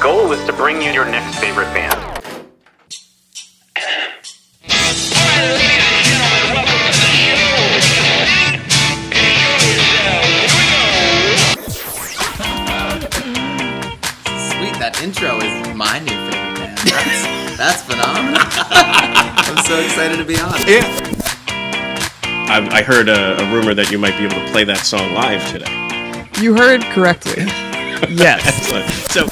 goal is to bring you your next favorite band. Sweet, that intro is my new favorite band. That's phenomenal. I'm so excited to be on. Yeah. I heard a rumor that you might be able to play that song live today. You heard correctly. Yes. Excellent. So,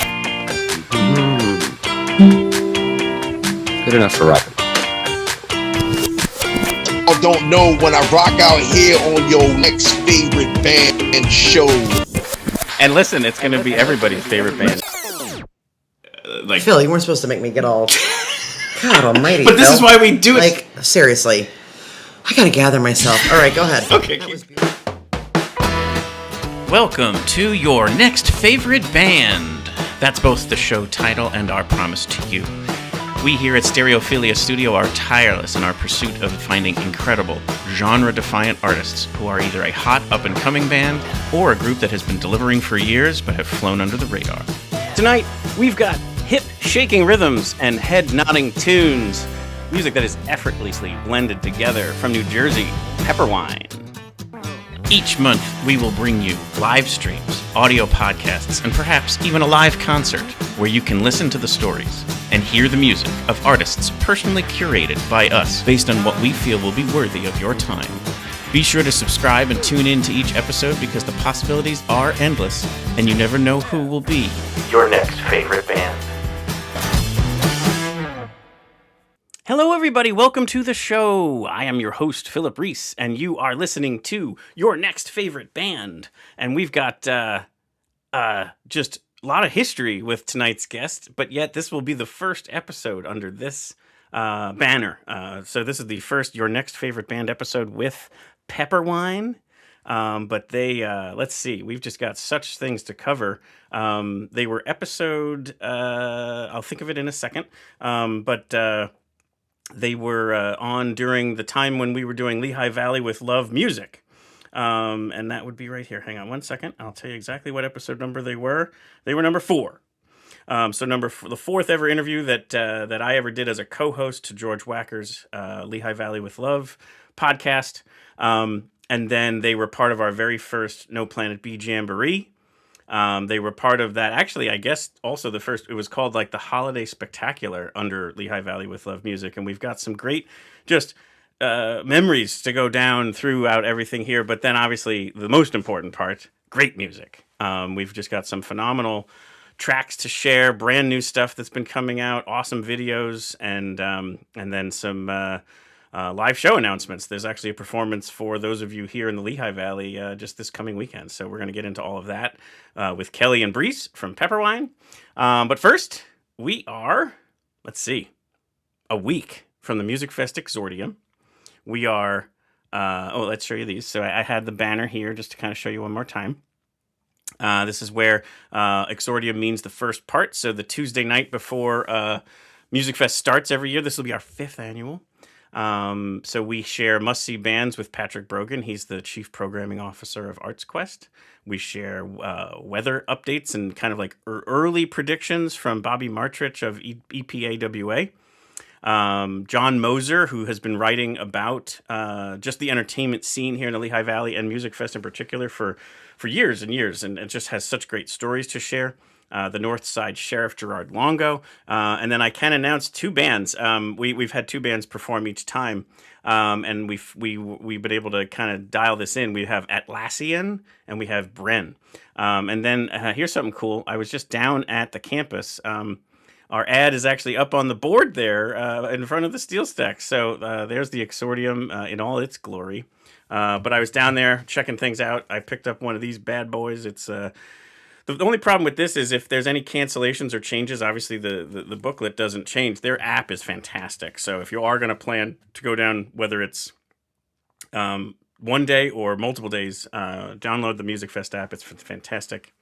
good enough for rock. I don't know when I rock out here on your next favorite band show. And listen, it's going to be everybody's favorite band. Like Phil, you weren't supposed to make me get all... God almighty, but this Phil. is why we do it. Like, seriously. I gotta gather myself. All right, go ahead. Okay. Welcome to your next favorite band. That's both the show title and our promise to you. We here at Stereophilia Studio are tireless in our pursuit of finding incredible, genre-defiant artists who are either a hot up-and-coming band or a group that has been delivering for years but have flown under the radar. Tonight, we've got hip-shaking rhythms and head-nodding tunes. Music that is effortlessly blended together from New Jersey, Pepperwine. Each month, we will bring you live streams, audio podcasts, and perhaps even a live concert where you can listen to the stories and hear the music of artists personally curated by us based on what we feel will be worthy of your time. Be sure to subscribe and tune in to each episode because the possibilities are endless and you never know who will be your next favorite band. Hello, everybody. Welcome to the show. I am your host, Philip Reese, and you are listening to your next favorite band. And we've got just a lot of history with tonight's guest, but yet this will be the first episode under this banner. So this is the first Your Next Favorite Band episode with Pepperwine. But they, let's see, we've just got such things to cover. They were episode, I'll think of it in a second, but... They were on during the time when we were doing Lehigh Valley with Love Music. And that would be right here. Hang on one second. I'll tell you exactly what episode number they were. They were number 4. So the fourth ever interview that I ever did as a co-host to George Wacker's Lehigh Valley with Love podcast. And then they were part of our very first No Planet B Jamboree. They were part of that. Actually, I guess also the first, it was called like the Holiday Spectacular under Lehigh Valley with Love Music. And we've got some great just memories to go down throughout everything here. But then obviously the most important part, great music. We've just got some phenomenal tracks to share, brand new stuff that's been coming out, awesome videos, and then some live show announcements. There's actually a performance for those of you here in the Lehigh Valley just this coming weekend. So we're going to get into all of that with Kelly and Brees from Pepperwine. But first, we are, let's see, a week from the Musikfest Exordium. We are, let's show you these. So I had the banner here just to kind of show you one more time. This is where Exordium means the first part. So the Tuesday night before Musikfest starts every year. This will be our 5th annual. So we share must-see bands with Patrick Brogan. He's the Chief Programming Officer of Arts Quest. We share weather updates and kind of like early predictions from Bobby Martrich of EPAWA. John Moser, who has been writing about just the entertainment scene here in the Lehigh Valley and Musikfest in particular for years and years, and it just has such great stories to share. The North Side Sheriff Gerard Longo, and then I can announce 2 bands. We've had 2 bands perform each time, and we've been able to kind of dial this in. We have Atlassian and we have Bren, and then here's something cool. I was just down at the campus. Our ad is actually up on the board there in front of the steel stack. So there's the Exordium in all its glory. But I was down there checking things out. I picked up one of these bad boys. It's the only problem with this is if there's any cancellations or changes, obviously the booklet doesn't change. Their app is fantastic. So if you are going to plan to go down, whether it's one day or multiple days, download the Musikfest app. It's fantastic.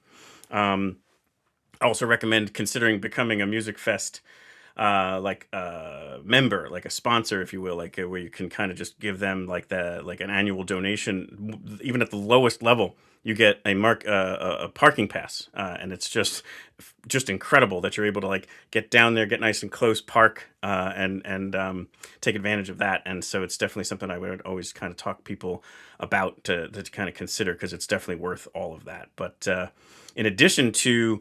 I also recommend considering becoming a Musikfest member, like a sponsor, if you will, like where you can kind of just give them like an annual donation, even at the lowest level. You get a parking pass, and it's just incredible that you're able to like get down there, get nice and close, park, and take advantage of that. And so it's definitely something I would always kind of talk people about to kind of consider, because it's definitely worth all of that. But in addition to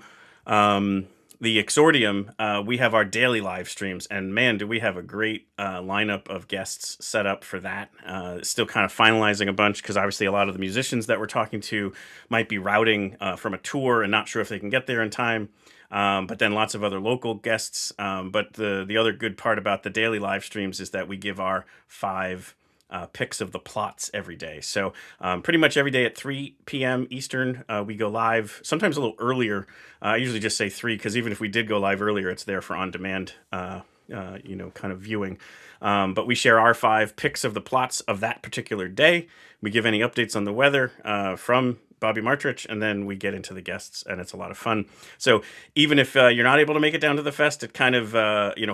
the Exordium, we have our daily live streams, and man, do we have a great lineup of guests set up for that. Still kind of finalizing a bunch, because obviously a lot of the musicians that we're talking to might be routing from a tour and not sure if they can get there in time. But then lots of other local guests. But the other good part about the daily live streams is that we give our 5 picks of the plots every day. So pretty much every day at 3 p.m. Eastern, we go live, sometimes a little earlier. I usually just say 3, because even if we did go live earlier, it's there for on-demand kind of viewing. But we share our 5 picks of the plots of that particular day. We give any updates on the weather from Bobby Martrich, and then we get into the guests, and it's a lot of fun. So even if you're not able to make it down to the fest, it kind of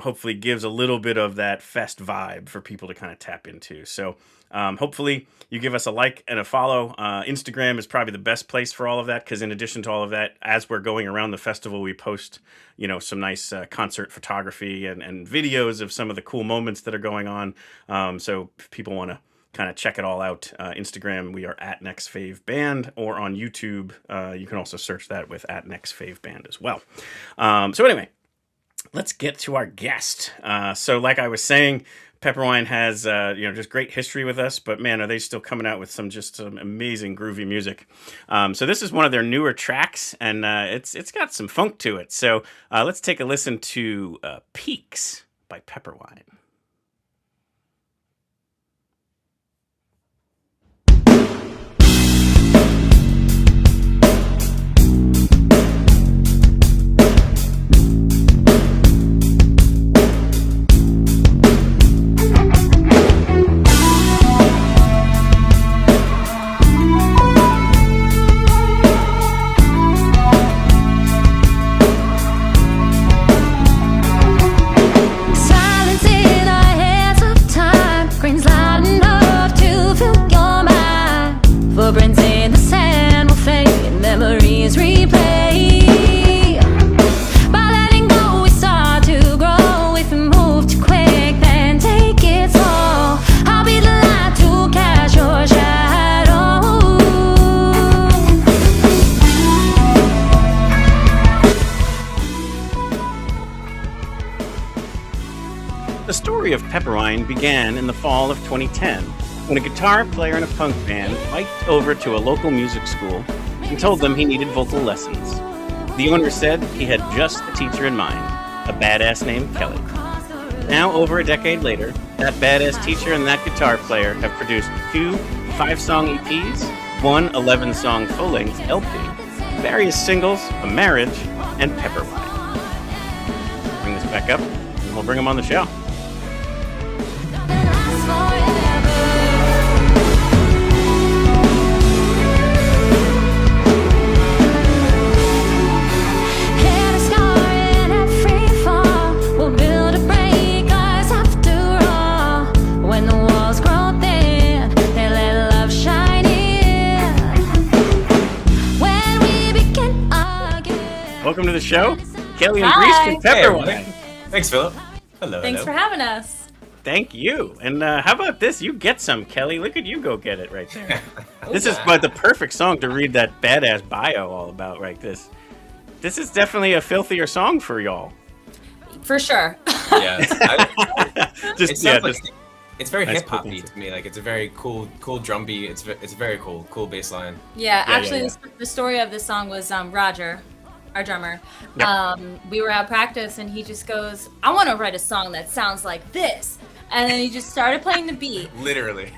hopefully gives a little bit of that fest vibe for people to kind of tap into. So hopefully you give us a like and a follow. Instagram is probably the best place for all of that, because in addition to all of that, as we're going around the festival, we post some nice concert photography and videos of some of the cool moments that are going on. So if people want to kind of check it all out, Instagram, we are at NextFavBand, or on YouTube, you can also search that with at NextFavBand as well. So anyway, let's get to our guest. So like I was saying, Pepperwine has just great history with us, but man, are they still coming out with some amazing groovy music. So this is one of their newer tracks, and it's got some funk to it. So let's take a listen to Peaks by Pepperwine. The story of Pepperwine began in the fall of 2010, when a guitar player in a punk band biked over to a local music school and told them he needed vocal lessons. The owner said he had just a teacher in mind, a badass named Kelly. Now, over a decade later, that badass teacher and that guitar player have produced 2 5-song EPs, 1 11-song full-length LP, various singles, a marriage, and Pepperwine. Bring this back up, and we'll bring them on the show. Welcome to the show, Kelly and Grease from Pepperwine. Hey, thanks, Philip. Hello. Thanks for having us. Thank you. And how about this? You get some, Kelly. Look at you go get it right there. This is the perfect song to read that badass bio all about, right? This is definitely a filthier song for y'all. For sure. Yeah. It's very nice hip hoppy to me. Like, it's a very cool drum beat. It's very cool bass line. Yeah, actually, the story of this song was Roger, our drummer. Yep. We were at practice, and he just goes, "I want to write a song that sounds like this." And then he just started playing the beat. Literally.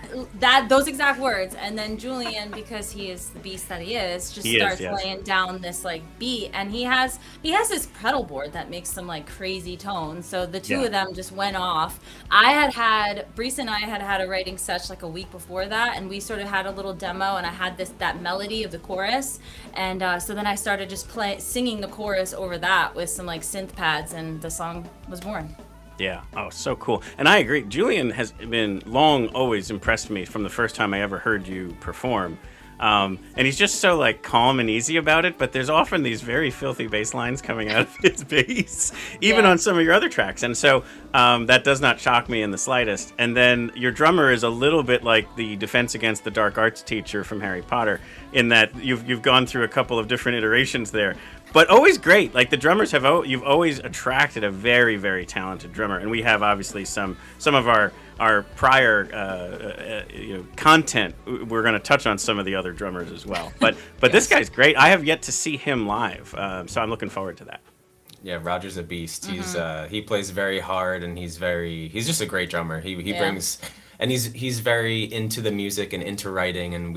Those exact words. And then Julian, because he is the beast that he is, starts laying down this like beat. And he has this pedal board that makes some like crazy tones. So the two of them just went off. Brees and I had a writing session like a week before that, and we sort of had a little demo, and I had that melody of the chorus. And so then I started just singing the chorus over that with some like synth pads, and the song was born. Yeah. Oh, so cool. And I agree. Julian has been always impressed me from the first time I ever heard you perform. And he's just so like calm and easy about it, but there's often these very filthy bass lines coming out of his bass, even on some of your other tracks. And so that does not shock me in the slightest. And then your drummer is a little bit like the Defense Against the Dark Arts teacher from Harry Potter, in that you've gone through a couple of different iterations there. But always great. Like the drummers you've always attracted a very, very talented drummer, and we have obviously some of our prior content. We're going to touch on some of the other drummers as well. But this guy's great. I have yet to see him live, so I'm looking forward to that. Yeah, Roger's a beast. He plays very hard, and he's just a great drummer. He brings. And he's very into the music and into writing, and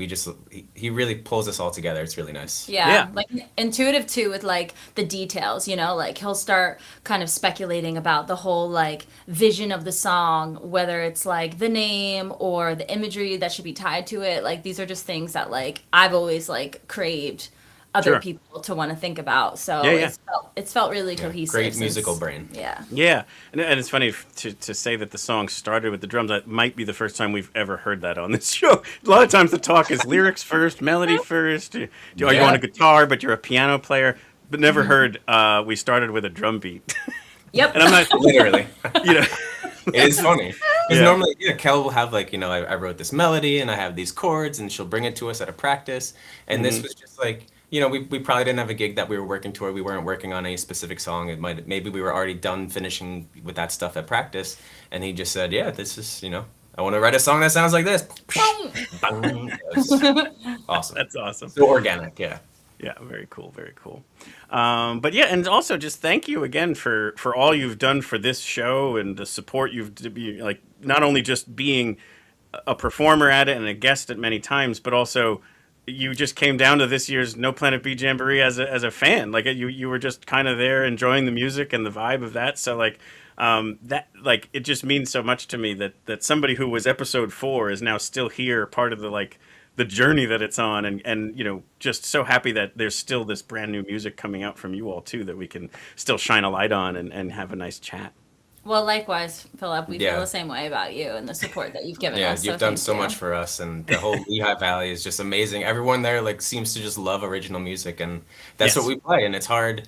he really pulls us all together. It's really nice. Yeah, like intuitive too with like the details, like he'll start kind of speculating about the whole like vision of the song, whether it's like the name or the imagery that should be tied to it. Like these are just things that like I've always like craved other people to want to think about. So it's felt really cohesive. Great musical brain. Yeah. And it's funny to say that the song started with the drums. That might be the first time we've ever heard that on this show. A lot of times the talk is lyrics first, melody first. Are you on a guitar, but you're a piano player? But never heard we started with a drum beat. Yep. And I'm not literally. It is funny. Because normally, Kel will have like, I wrote this melody and I have these chords, and she'll bring it to us at a practice. And this was just like, we probably didn't have a gig that we were working toward. We weren't working on a specific song. Maybe we were already done finishing with that stuff at practice. And he just said, this is, I want to write a song that sounds like this. Awesome. That's awesome. So organic, yeah. Yeah, very cool, very cool. But yeah, and also just thank you again for all you've done for this show and the support you've like not only just being a performer at it and a guest at many times, but also you just came down to this year's No Planet B Jamboree as a fan. Like you were just kind of there enjoying the music and the vibe of that. So like that like it just means so much to me that somebody who was episode 4 is now still here, part of the journey that it's on, and just so happy that there's still this brand new music coming out from you all too that we can still shine a light on and have a nice chat. Well, likewise, Philip, we feel the same way about you and the support that you've given us. Yeah, you've done so much for us, and the whole Lehigh Valley is just amazing. Everyone there like seems to just love original music, and that's what we play. And it's hard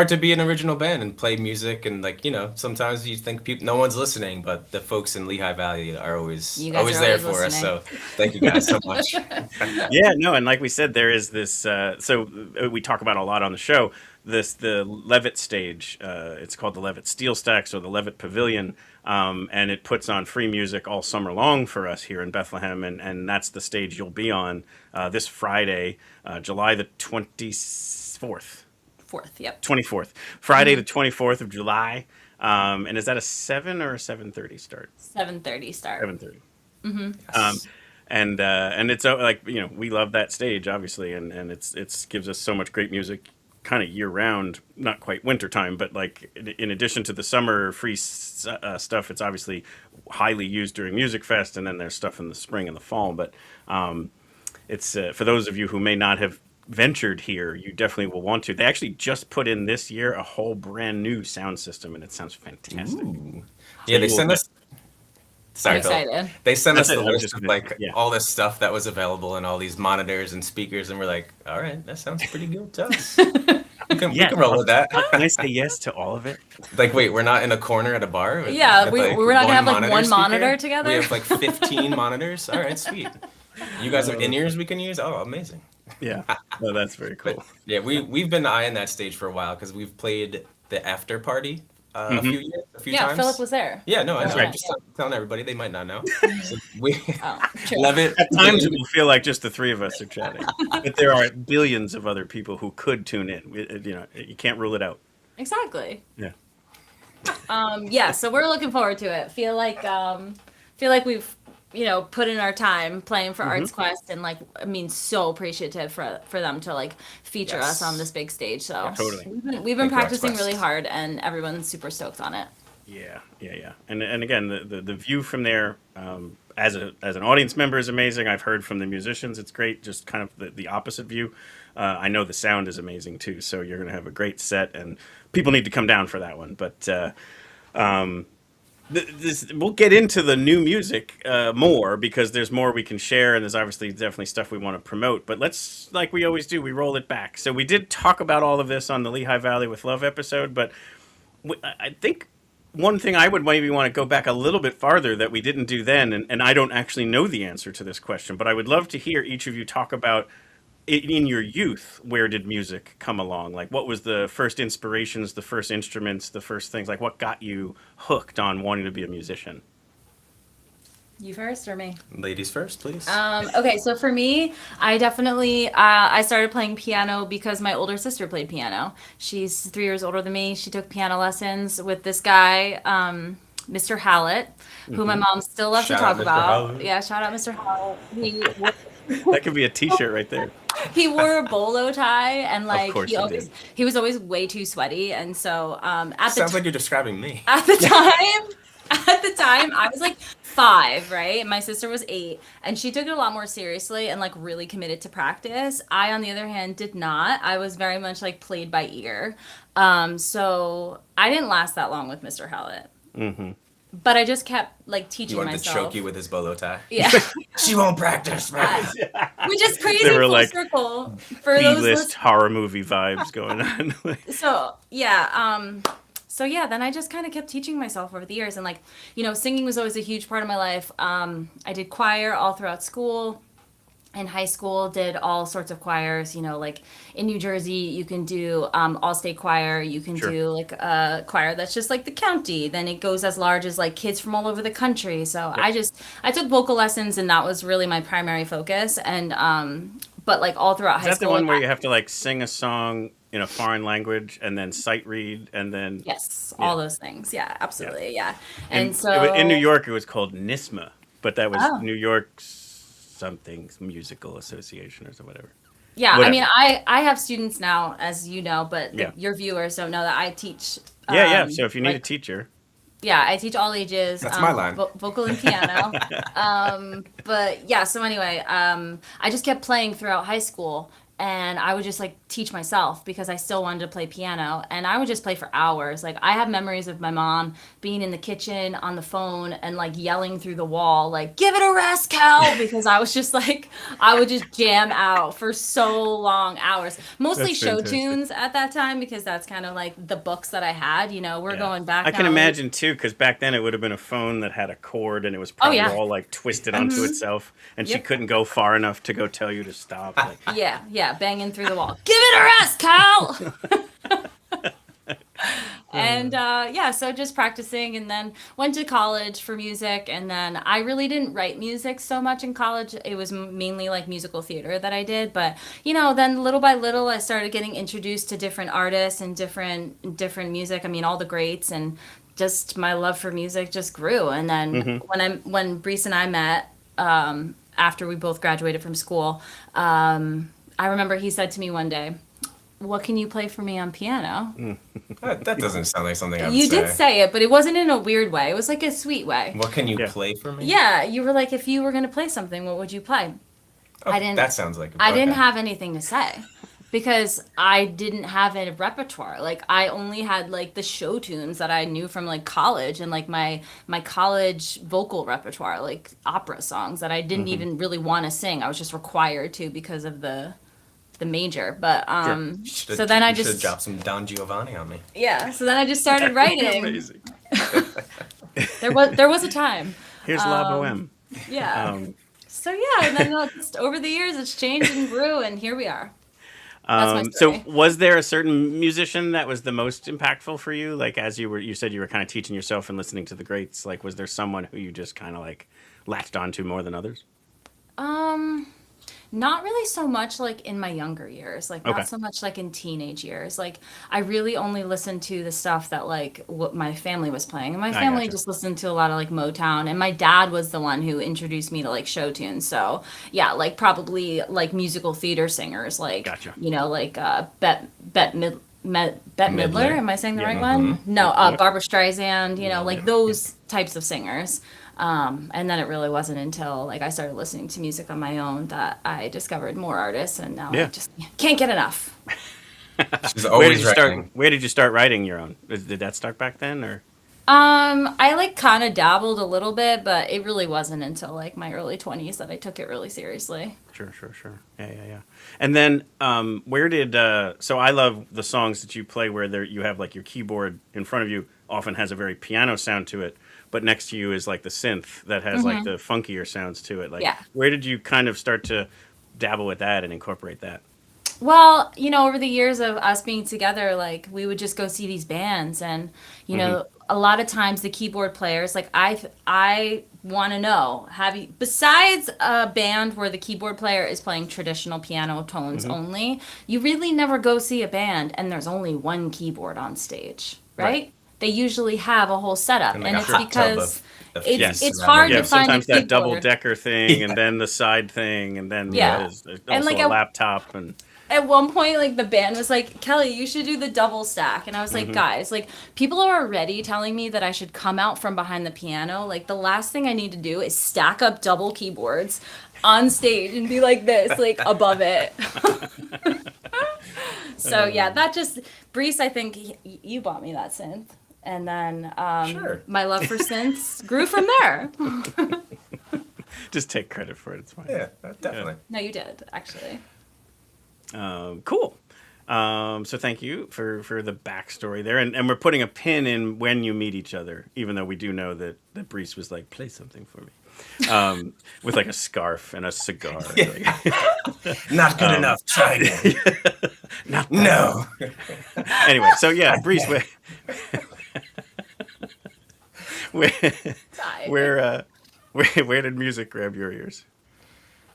to be an original band and play music, and like sometimes you think no one's listening, but the folks in Lehigh Valley are always there for us. So thank you guys so much. And like we said, there is this. So we talk about a lot on the show. The Levitt stage. It's called the Levitt Steel Stacks or the Levitt Pavilion, and it puts on free music all summer long for us here in Bethlehem, and that's the stage you'll be on this Friday, July the 24th. 24th. Friday the 24th of July. And is that a 7 or a 7:30 start? 7:30 start. 7:30. Mm-hmm. Yes. And it's like we love that stage obviously, and it's gives us so much great music kind of year round, not quite winter time, but like in addition to the summer free stuff, it's obviously highly used during Musikfest, and then there's stuff in the spring and the fall. But it's for those of you who may not have ventured here, you definitely will want to. They actually just put in this year a whole brand new sound system, and it sounds fantastic. Ooh. Yeah, they sent us. Sorry, Phil. They sent us the list of all this stuff that was available and all these monitors and speakers, and we're like, all right, that sounds pretty good to us. We can roll with that. Can I say yes to all of it? Like, wait, we're not in a corner at a bar? We're not going to have like one monitor together? We have like 15 monitors? All right, sweet. You guys have in-ears we can use? Oh, amazing. Yeah, no, that's very cool. But, yeah, we've been eyeing that stage for a while because we've played the after party a few times. Yeah, Philip was there. Yeah, no, I'm just telling everybody, they might not know. So love it. At times it will feel like just the three of us are chatting, but there are billions of other people who could tune in. You can't rule it out. Exactly. Yeah. Yeah, so we're looking forward to it. Feel like we've put in our time playing for Arts Quest, and like I mean so appreciative for them to like feature us on this big stage. So Totally. we've been practicing Arts Quest. really hard, and everyone's super stoked on it. Yeah. And again, the view from there as an audience member is amazing. I've heard from the musicians, it's great. Just kind of the opposite view. I know the sound is amazing too. So you're going to have a great set, and people need to come down for that one. But we'll get into the new music more, because there's more we can share, and there's obviously definitely stuff we want to promote. But let's, like we always do, we roll it back. So we did talk about all of this on the Lehigh Valley with Love episode, but I think one thing I would maybe want to go back a little bit farther that we didn't do then, and I don't actually know the answer to this question, but I would love to hear each of you talk about in your youth, where did music come along? Like, what was the first inspirations, the first instruments, the first things? Like, what got you hooked on wanting to be a musician? You first or me? Ladies first, please. Okay, so for me, I definitely I started playing piano because my older sister played piano. She's 3 years older than me. She took piano lessons with this guy, Mr. Hallett, who my mom still loves to Shout out talk Mr. about. Hallett. Yeah, shout out Mr. Hallett. That could be a T-shirt right there. He wore a bolo tie, and like course he he always did. he was always way too sweaty, and so Sounds like you're describing me. at the time I was like 5, right? And my sister was 8, and she took it a lot more seriously and like really committed to practice. I, on the other hand, did not. I was very much like played by ear. So I didn't last that long with Mr. Hallett. Mm-hmm. But I just kept like He teaching wanted myself. to choke you with his bolo tie. Yeah. She won't practice, man. Which is crazy There were, full like, circle for those B-list horror movie vibes going on. So yeah, then I just kind of kept teaching myself over the years, and like, singing was always a huge part of my life. I did choir all throughout school. In high school, did all sorts of choirs. Like in New Jersey, you can do all-state choir. You can Sure. do like a choir that's just like the county. Then it goes as large as like kids from all over the country. So I took vocal lessons, and that was really my primary focus. And but like all throughout high Is that school, the one like, where you have to like sing a song in a foreign language and then sight read and then? yes, all those things. Yeah, absolutely. Yeah. And In, so in New York, it was called NISMA, but that was Oh. New York's something musical association or so whatever. yeah, Whatever. I mean, I have students now, as you know, but Yeah. your viewers don't know that I teach. Yeah. So if you need a like, teacher, yeah, I teach all ages. That's my line. Vocal and piano. But yeah, so anyway, I just kept playing throughout high school, and I would just like teach myself because I still wanted to play piano, and I would just play for hours. Like I have memories of my mom being in the kitchen on the phone and like yelling through the wall, like "Give it a rest, Cal," because I was just like I would just jam out for so long hours. Mostly That's show fantastic. tunes at that time because that's kind of like the books that I had. We're Yeah. going back. I can now. imagine too, because back then it would have been a phone that had a cord and it was probably yeah. all like twisted onto itself, and she Yep. couldn't go far enough to go tell you to stop. Like, Yeah, banging through the wall. Give it a rest, Cal! And so just practicing, and then went to college for music, and then I really didn't write music so much in college. It was mainly like musical theater that I did, but then little by little I started getting introduced to different artists and different music. I mean, all the greats, and just my love for music just grew. And then when Brees and I met, after we both graduated from school, I remember he said to me one day, "What can you play for me on piano?" That doesn't sound like something I would You say. did say it, but it wasn't in a weird way. It was like a sweet way. What can you Yeah. play for me? Yeah, you were like, if you were going to play something, what would you play? Oh, I didn't- That sounds like. I didn't okay. have anything to say because I didn't have a repertoire. Like I only had like the show tunes that I knew from like college, and like my college vocal repertoire, like opera songs that I didn't even really want to sing. I was just required to because of the major. But Should've- so then I you should've just dropped some Don Giovanni on me. yeah. So then I just started writing. amazing. There was a time. Here's La Boheme. Yeah. So yeah, and then just over the years it's changed and grew, and here we are. That's my So story. was there a certain musician that was the most impactful for you? Like as you said you were kind of teaching yourself and listening to the greats. Like was there someone who you just kind of like latched onto more than others? Not really so much like in my younger years, like Okay. not so much like in teenage years. Like I really only listened to the stuff that like what my family was playing. And my I family gotcha. just listened to a lot of like Motown, and my dad was the one who introduced me to like show tunes. So, yeah, like probably like musical theater singers like, Gotcha. like Bette Midler. Am I saying the right one? No, Yep. Barbara Streisand, like those types of singers. And then it really wasn't until like I started listening to music on my own that I discovered more artists, and now I Yeah. just can't get enough. She's Where did always you start? writing. Where did you start writing your own? Did that start back then, or? I like kind of dabbled a little bit, but it really wasn't until like my early 20s that I took it really seriously. Sure. Yeah. And then, where did? So I love the songs that you play where you have like your keyboard in front of you. Often has a very piano sound to it, but next to you is like the synth that has like the funkier sounds to it. Like, Yeah. where did you kind of start to dabble with that and incorporate that? Well, over the years of us being together, like we would just go see these bands, and a lot of times the keyboard players, like I want to know, besides a band where the keyboard player is playing traditional piano tones only, you really never go see a band and there's only one keyboard on stage, right? They usually have a whole setup, And, and like, a it's hot tub because of it's yes. hard Yeah, to find a sometimes that double keyboard. decker thing, and then the side thing, and then Yeah. there's And, also like, a laptop and. At one point, like the band was like, Kelly, you should do the double stack. And I was like, guys, like people are already telling me that I should come out from behind the piano. Like the last thing I need to do is stack up double keyboards on stage and be like this, like above it. So yeah, that just, Brees, I think you bought me that synth. And then Sure. my love for synths grew from there. Just take credit for it. It's fine. Yeah, definitely. No, you did, actually. Cool. So thank you for the backstory there, and we're putting a pin in when you meet each other, even though we do know that Brees was like, play something for me, with like a scarf and a cigar. Not good enough. Try again. No. Anyway, so yeah, Brees, where did music grab your ears?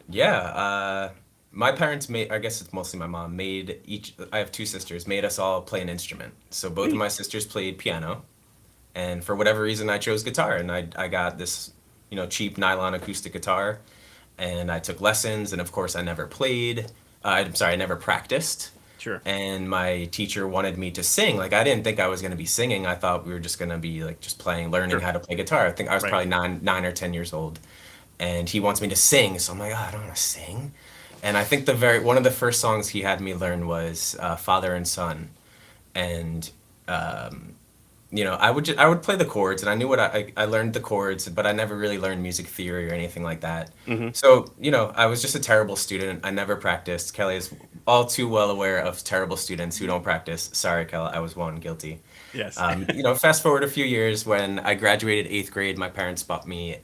Yeah. My parents made, I guess it's mostly my mom, I have two sisters, made us all play an instrument. So both of my sisters played piano. And for whatever reason, I chose guitar. And I got this, cheap nylon acoustic guitar. And I took lessons. And of course, I never played. I never practiced. Sure. And my teacher wanted me to sing. Like, I didn't think I was going to be singing. I thought we were just going to be like just learning how to play guitar. I think I was probably 9 or 10 years old. And he wants me to sing. So I'm like, I don't want to sing. And I think one of the first songs he had me learn was Father and Son. And, I would play the chords, and I knew I learned the chords, but I never really learned music theory or anything like that. So, I was just a terrible student. I never practiced. Kelly is all too well aware of terrible students who don't practice. Sorry, Kelly, I was one, guilty. Yes. Fast forward a few years, when I graduated 8th grade, my parents bought me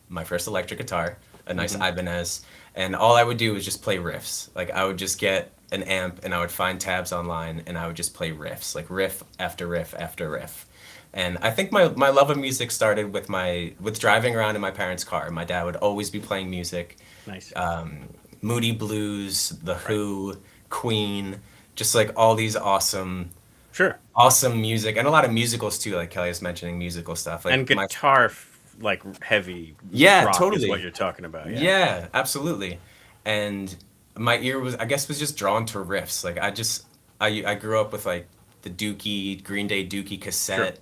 my first electric guitar, a nice Ibanez. And all I would do was just play riffs. Like, I would just get an amp and I would find tabs online and I would just play riffs, like riff after riff after riff. And I think my love of music started with driving around in my parents' car. My dad would always be playing music. Nice. Moody Blues, The Who, Queen, just like all these awesome music, and a lot of musicals too, like Kelly was mentioning musical stuff. Like and guitar, like heavy rock totally. is what you're talking about. Yeah, absolutely. And my ear was just drawn to riffs. Like I grew up with like the Green Day Dookie cassette,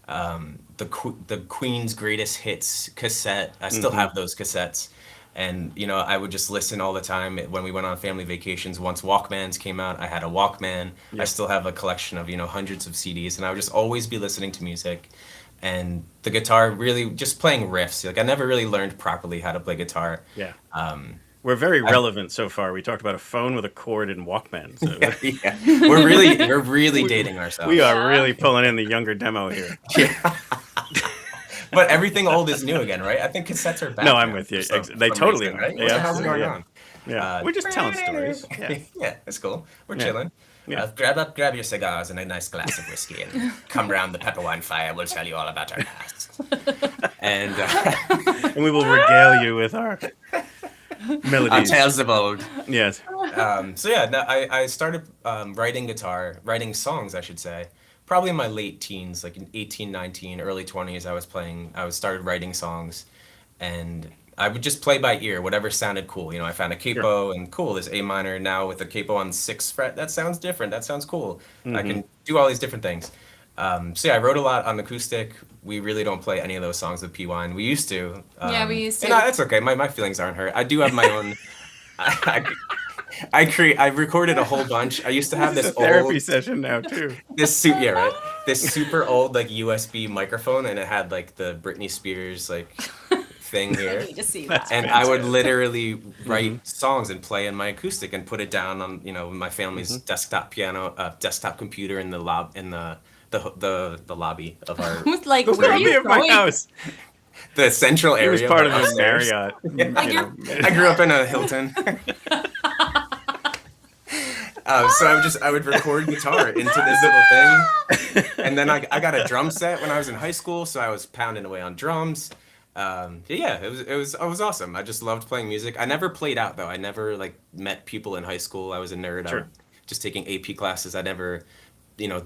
the Queen's Greatest Hits cassette. I still have those cassettes. And, I would just listen all the time when we went on family vacations. Once Walkmans came out, I had a Walkman. I still have a collection of, hundreds of CDs. And I would just always be listening to music. And the guitar, really just playing riffs. Like, I never really learned properly how to play guitar. Yeah. We're very relevant so far. We talked about a phone with a cord and Walkman. So. Yeah. We're really dating ourselves. We are really pulling in the younger demo here. Yeah. But everything old is new again, right? I think cassettes are back. No, I'm now with you. for They some totally reason, are. right? Yeah, What the hell's absolutely, going on? Yeah. We're just telling stories. Yeah. Yeah, that's cool. We're Yeah. chilling. Yeah. Grab your cigars and a nice glass of whiskey and come round the Pepperwine fire. We'll tell you all about our past. And And we will regale you with our melodies. Tales of old. Yes. So yeah, no, I started writing songs, I should say, probably in my late teens, like in 18, 19, early 20s. I started writing songs, and I would just play by ear, whatever sounded cool. I found a capo and cool, this A minor now with a capo on 6th fret. That sounds different. That sounds cool. I can do all these different things. So yeah, I wrote a lot on acoustic. We really don't play any of those songs with P-Wine. We used to. Yeah, we used to. No, it's okay. My feelings aren't hurt. I do have my own. I recorded a whole bunch. I used to have this therapy old session now too. This super old like USB microphone, and it had like the Britney Spears like thing here. I need to see that. And I would literally write songs and play in my acoustic and put it down on my family's desktop computer in the the lobby of our Like, The where are lobby you of my going? house. the central It area. was part of our a upstairs. Marriott. I grew up in a Hilton. So I would record guitar into this little thing, and then I got a drum set when I was in high school, so I was pounding away on drums. Yeah, it was awesome. I just loved playing music. I never played out though. I never like met people in high school. I was a nerd. I was just taking AP classes. I never,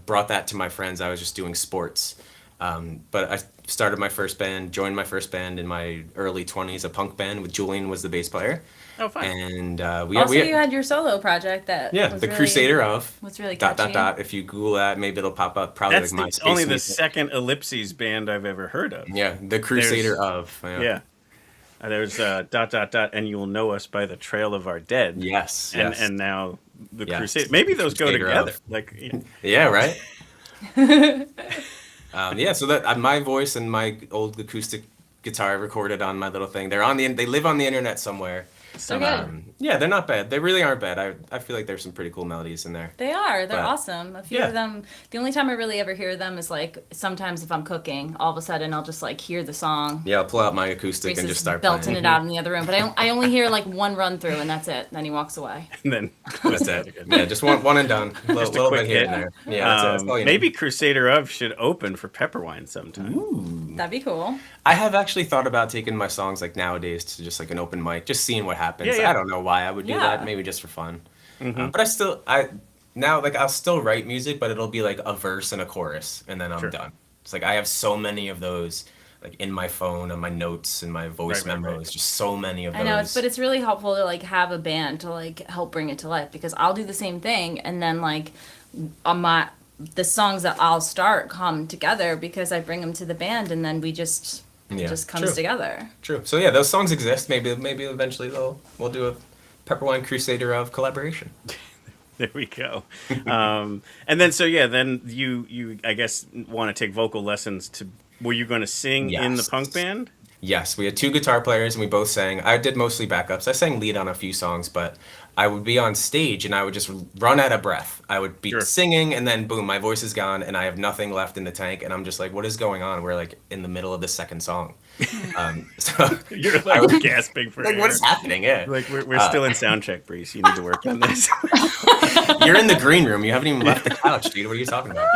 brought that to my friends. I was just doing sports. But I started my first band, joined my first band in my early 20s, a punk band with Julian was the bass player. Oh, fun. And You had your solo project that was the really, Crusader of was really dot catchy. dot dot. If you Google that, maybe it'll pop up. Probably That's like MySpace only the music. second ellipses band I've ever heard of. Yeah, the Crusader of. Yeah. There's dot dot dot, and you'll know us by the trail of our dead. Yes. And now the Yes. Crusade. Maybe those go Crusader together. of. Like, Yeah, right. So that my voice and my old acoustic guitar recorded on my little thing. They live on the internet somewhere. They're good. Yeah, they're not bad. They really aren't bad. I feel like there's some pretty cool melodies in there. They are. They're But- awesome. A few yeah. of them. The only time I really ever hear them is like sometimes if I'm cooking. All of a sudden I'll just like hear the song. Yeah, I'll pull out my acoustic Reese and is just start belting playing. it out in the other room, but I only hear like one run through and that's it. Then he walks away. and then That's it. Yeah, just one and done. Little quick bit here hit. and there. Yeah, that's it. That's all you maybe need. Crusader of should open for Pepperwine sometime. That'd be cool. I have actually thought about taking my songs like nowadays to just like an open mic, just seeing what happens. Yeah. I don't know why I would do Yeah. that. Maybe just for fun. But I'll still write music, but it'll be like a verse and a chorus, and then I'm done. It's like I have so many of those, like in my phone and my notes and my voice Right. memos. Just so many of those. I know, but it's really helpful to like have a band to like help bring it to life because I'll do the same thing and then like the songs that I'll start come together because I bring them to the band and then it just comes true. together. True. So yeah, those songs exist. Maybe eventually we'll do a Pepperwine Crusader of collaboration. There we go. And then then you I guess want to take vocal lessons to. Were you going to sing in the Yes. punk band? Yes, we had 2 guitar players and we both sang. I did mostly backups. I sang lead on a few songs, but I would be on stage and I would just run out of breath. I would be singing and then boom, my voice is gone and I have nothing left in the tank and I'm just like, what is going on? We're like in the middle of the second song. So You're like gasping for like, air. what's happening? Yeah. Like we're still in sound check, Brees. You need to work on this. You're in the green room. You haven't even left the couch, dude. What are you talking about?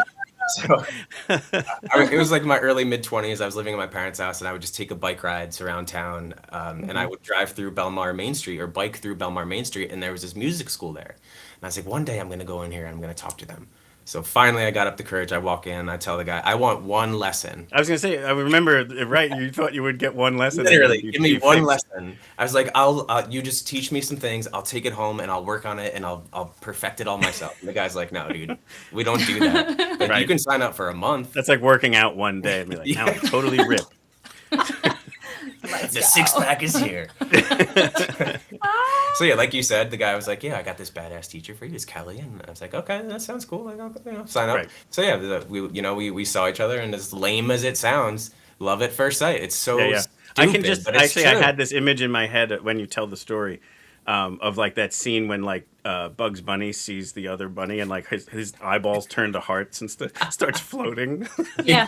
So, it was like my early mid-20s. I was living in my parents' house, and I would just take a bike rides around town, and I would drive through Belmar Main Street or bike through Belmar Main Street, and there was this music school there. And I was like, one day I'm going to go in here and I'm going to talk to them. So finally, I got up the courage. I walk in. I tell the guy, I want one lesson. I was gonna say, I remember, right? You thought you would get one lesson. Literally, You- give me you one fixed. lesson. I was like, you just teach me some things. I'll take it home and I'll work on it and I'll perfect it all myself. And the guy's like, no, dude, we don't do that. Like, Right. You can sign up for a month. That's like working out one day and be like, now I'm totally ripped. The 6-pack is here. So yeah, like you said, the guy was like, yeah, I got this badass teacher for you. It's Kelly. And I was like, okay, that sounds cool. Like, I'll sign up. Right. So yeah, we saw each other, and as lame as it sounds, love at first sight. It's so Yeah. stupid, I can just but it's actually, I true. had this image in my head when you tell the story of like that scene when like Bugs Bunny sees the other bunny and like his eyeballs turn to hearts and starts floating. Yeah,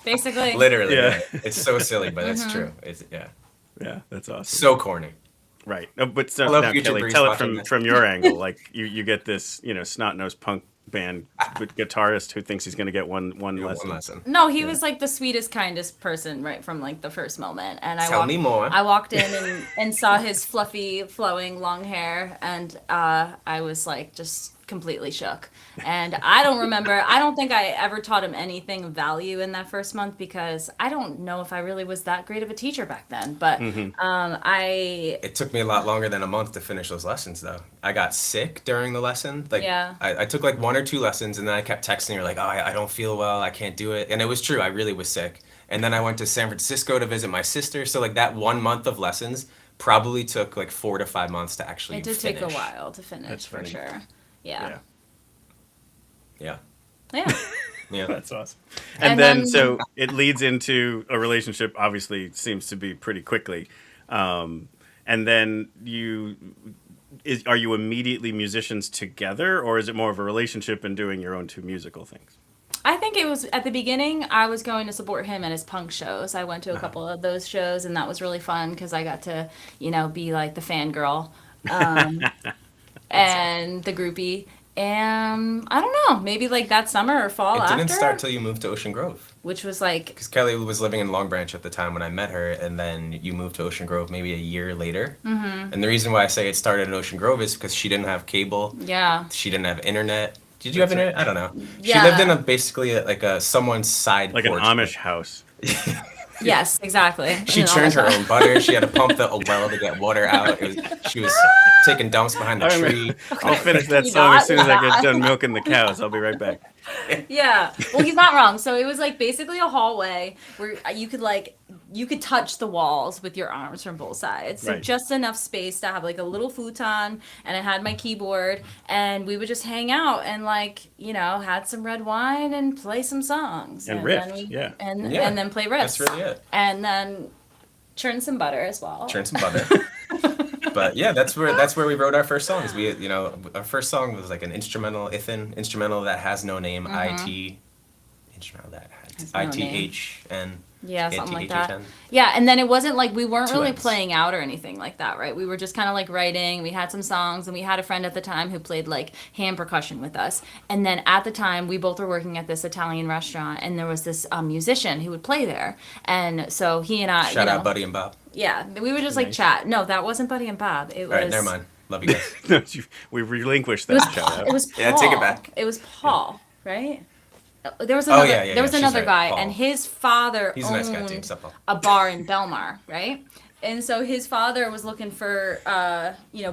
basically. Literally, Yeah. yeah. It's so silly, but it's true. It's Yeah, that's awesome. so corny. Right. But so Hello, now, Future Kelly, Breeze tell it watching this. from your angle. Like you get this, snot-nosed punk band guitarist who thinks he's going to get one lesson. One lesson. No, he was like the sweetest, kindest person right from like the first moment. And Tell me more. I walked in and saw his fluffy, flowing long hair, and I was like just completely shook. And I don't think I ever taught him anything of value in that first month, because I don't know if I really was that great of a teacher back then. But It took me a lot longer than a month to finish those lessons, though. I got sick during the lesson. Like, Yeah. I took like 1 or 2 lessons, and then I kept texting her like, oh, I don't feel well, I can't do it. And it was true, I really was sick. And then I went to San Francisco to visit my sister. So like that 1 month of lessons probably took like 4 to 5 months to actually it did finish. take a while to finish, That's for funny. sure. Yeah. Yeah. Yeah. That's awesome. And then so it leads into a relationship. Obviously, seems to be pretty quickly. And then are you immediately musicians together, or is it more of a relationship and doing your own 2 musical things? I think it was at the beginning. I was going to support him at his punk shows. I went to a couple of those shows, and that was really fun because I got to, be like the fangirl, and the groupie. And I don't know, maybe like that summer or fall It didn't after, start till you moved to Ocean Grove. which was like, Because Kelly was living in Long Branch at the time when I met her, and then you moved to Ocean Grove maybe a year later. Mm-hmm. And the reason why I say it started in Ocean Grove is because she didn't have cable. yeah. She didn't have internet. Did you have internet? I don't know. Yeah. She lived in basically someone's side Like an porch. Amish house. Yes, exactly. She And all churned that her stuff. own butter. She had to pump a well to get water out. She was taking dumps behind the tree. I'll finish that You song as not? soon as I get done milking the cows. I'll be right back. Yeah. Well, he's not wrong. So it was like basically a hallway where you could touch the walls with your arms from both sides. So Right. just enough space to have like a little futon, and I had my keyboard, and we would just hang out and had some red wine and play some songs. And then riff, yeah. And Yeah, then play riffs. That's really it. And then churn some butter as well. Churn some butter. But yeah, that's where we wrote our first songs. Our first song was like an instrumental that has no name. Instrumental that Has no name. ITHN. Yeah, something like that. ITHN. Yeah, and then it wasn't like we weren't Two really N's. playing out or anything like that, right? We were just kind of like writing. We had some songs, and we had a friend at the time who played like hand percussion with us. And then at the time, we both were working at this Italian restaurant, and there was this musician who would play there. And so he and I, Shout out Buddy and Bob. yeah, we would just like chat. No, that wasn't Buddy and Bob. It was. All right, never mind. Love you guys. We relinquished It was, that shout out. it was Paul. Yeah, take it back. It was Paul, right? There was another. yeah, there was she's another right, guy, Paul. and his father He's a nice guy, owned too. Sup, Paul? a bar in Belmar, right? And so his father was looking for,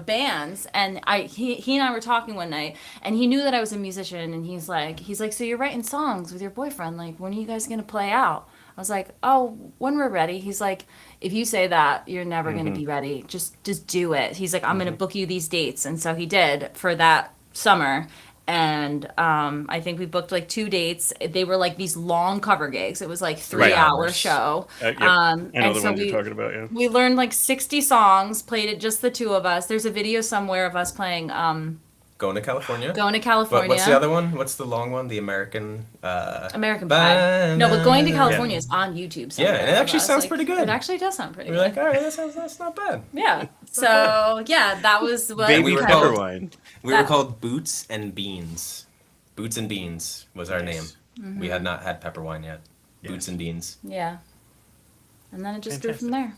bands, and he and I were talking one night, and he knew that I was a musician, and he's like, so you're writing songs with your boyfriend? Like, when are you guys gonna play out? I was like, oh, when we're ready. He's like, if you say that, you're never gonna be ready. Just do it. He's like, I'm gonna book you these dates, and so he did for that summer. And I think we booked like 2 dates. They were like these long cover gigs. It was like 3-hour hours. show. Yep. I know and the so ones you're talking about, yeah. we learned like 60 songs, played it just the 2 of us. There's a video somewhere of us playing Going to California. Going to California. What's the other one? What's the long one? The American. American Pie. No, but Going to California is on YouTube somewhere. Yeah, it actually of us. sounds pretty good. It actually does sound pretty We're good. like, all right, that's not bad. Yeah. So, yeah, that was what Baby we were Pepperwine. We were called Boots and Beans. Boots and Beans was our Nice. name. We had not had Pepperwine yet. Boots and Beans. Yeah. And then it just grew Fantastic.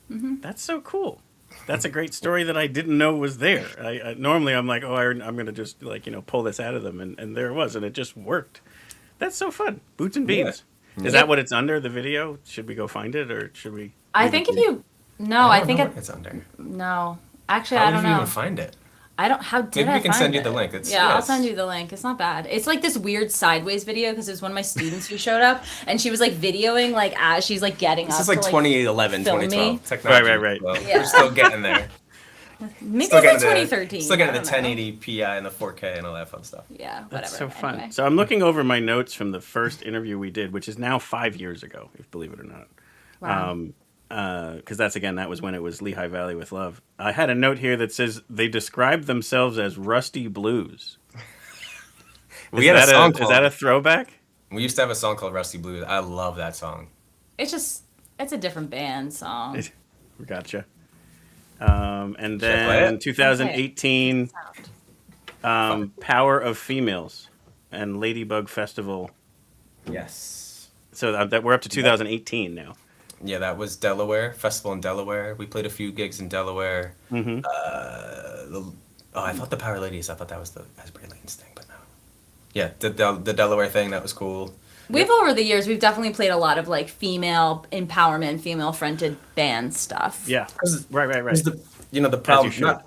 from there. That's so cool. That's a great story that I didn't know was there. I normally I'm like, I'm going to just pull this out of them, and there it was, and it just worked. That's so fun. Boots and Beans. Yeah. Is that what it's under, the video? Should we go find it, or should we? I think if you... No, I think know what it's under. No. Actually, How I did don't you know. even find it? I don't. How did Maybe I we can find send you it? the link. I'll yes. send you the link. It's not bad. It's like this weird sideways video because it was one of my students who showed up, and she was like videoing like as she's like getting This up. is like to, 2011, film me. 2012 technology. Right. Well, Yeah. We're still getting there. Maybe Still it's like getting 2013. Still getting I the don't know. 1080 Pi and the 4K and all that fun stuff. Yeah, whatever. That's so fun. Anyway. So I'm looking over my notes from the first interview we did, which is now 5 years ago, if believe it or not. Wow. Because that was when it was Lehigh Valley with Love. I had a note here that says they described themselves as Rusty Blues. We had a song Is called. that a throwback? We used to have a song called Rusty Blues. I love that song. It's a different band song. Gotcha. And Should I play then it? 2018, Power of Females and Ladybug Festival. Yes. So that we're up to 2018 now. Yeah, that was Delaware, festival in Delaware. We played a few gigs in Delaware. Mm-hmm. I thought the Power Ladies, I thought that was the Asbury Lanes thing, but no. Yeah, the Delaware thing, that was cool. We've over the years, we've definitely played a lot of like female empowerment, female fronted band stuff. Yeah, right. The problem,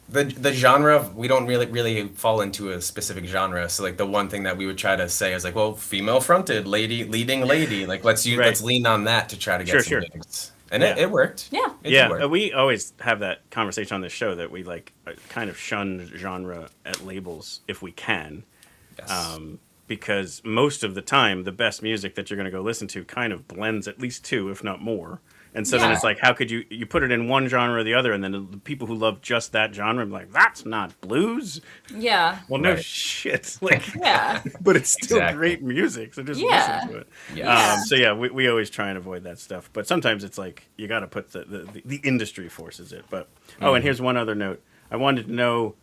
the genre, we don't really fall into a specific genre. So like the one thing that we would try to say is like, well, female fronted, leading lady, like let's lean on that to try to get some gigs. And it worked. Yeah. It worked. We always have that conversation on this show that we like kind of shun genre at labels if we can. Yes. Because most of the time, the best music that you're going to go listen to kind of blends at least two, if not more. And so then it's like, how could you put it in one genre or the other, and then the people who love just that genre are like, that's not blues. Yeah. Well, no shit. Like, yeah. But it's still great music, so just listen to it. Yeah. We always try and avoid that stuff. But sometimes it's like, you got to put the industry forces it. But and here's one other note. I wanted to know,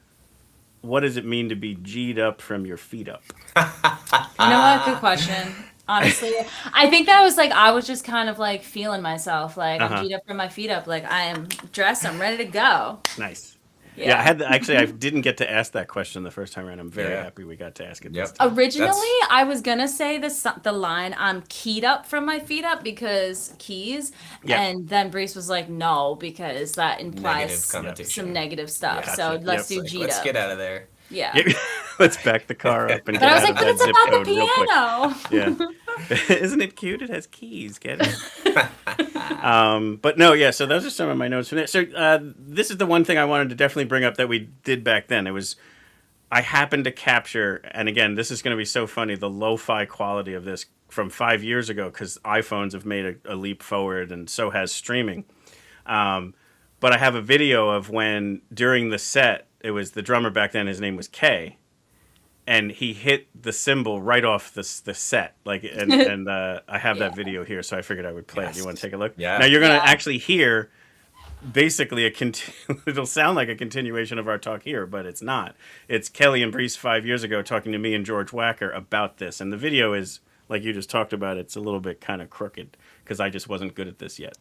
what does it mean to be G'd up from your feet up? You know what? Good question. Honestly, I think that was like, I was just kind of like feeling myself. Like, I'm G'd up from my feet up. Like, I am dressed. I'm ready to go. Nice. Yeah, I didn't get to ask that question the first time around. I'm very happy we got to ask it this time. Originally, I was going to say the line, I'm keyed up from my feet up because keys. Yeah. And then Brees was like, no, because that implies some negative stuff. Yeah. So let's do G'd up. Let's get out of there. Yeah. Let's back the car up and but I was like, but it's about the piano. Yeah. Isn't it cute? It has keys. Get it? But no, so those are some of my notes from there. So this is the one thing I wanted to definitely bring up that we did back then. It was, I happened to capture, and again, this is going to be so funny, the lo-fi quality of this from 5 years ago, because iPhones have made a leap forward, and so has streaming. But I have a video of when, during the set, it was the drummer back then, his name was Kay, and he hit the cymbal right off the set. Like, and I have that video here, so I figured I would play it. You want to take a look? Yeah. Now you're going to actually hear basically it'll sound like a continuation of our talk here, but it's not. It's Kelly and Brees 5 years ago talking to me and George Wacker about this, and the video is, like you just talked about, it's a little bit kind of crooked because I just wasn't good at this yet.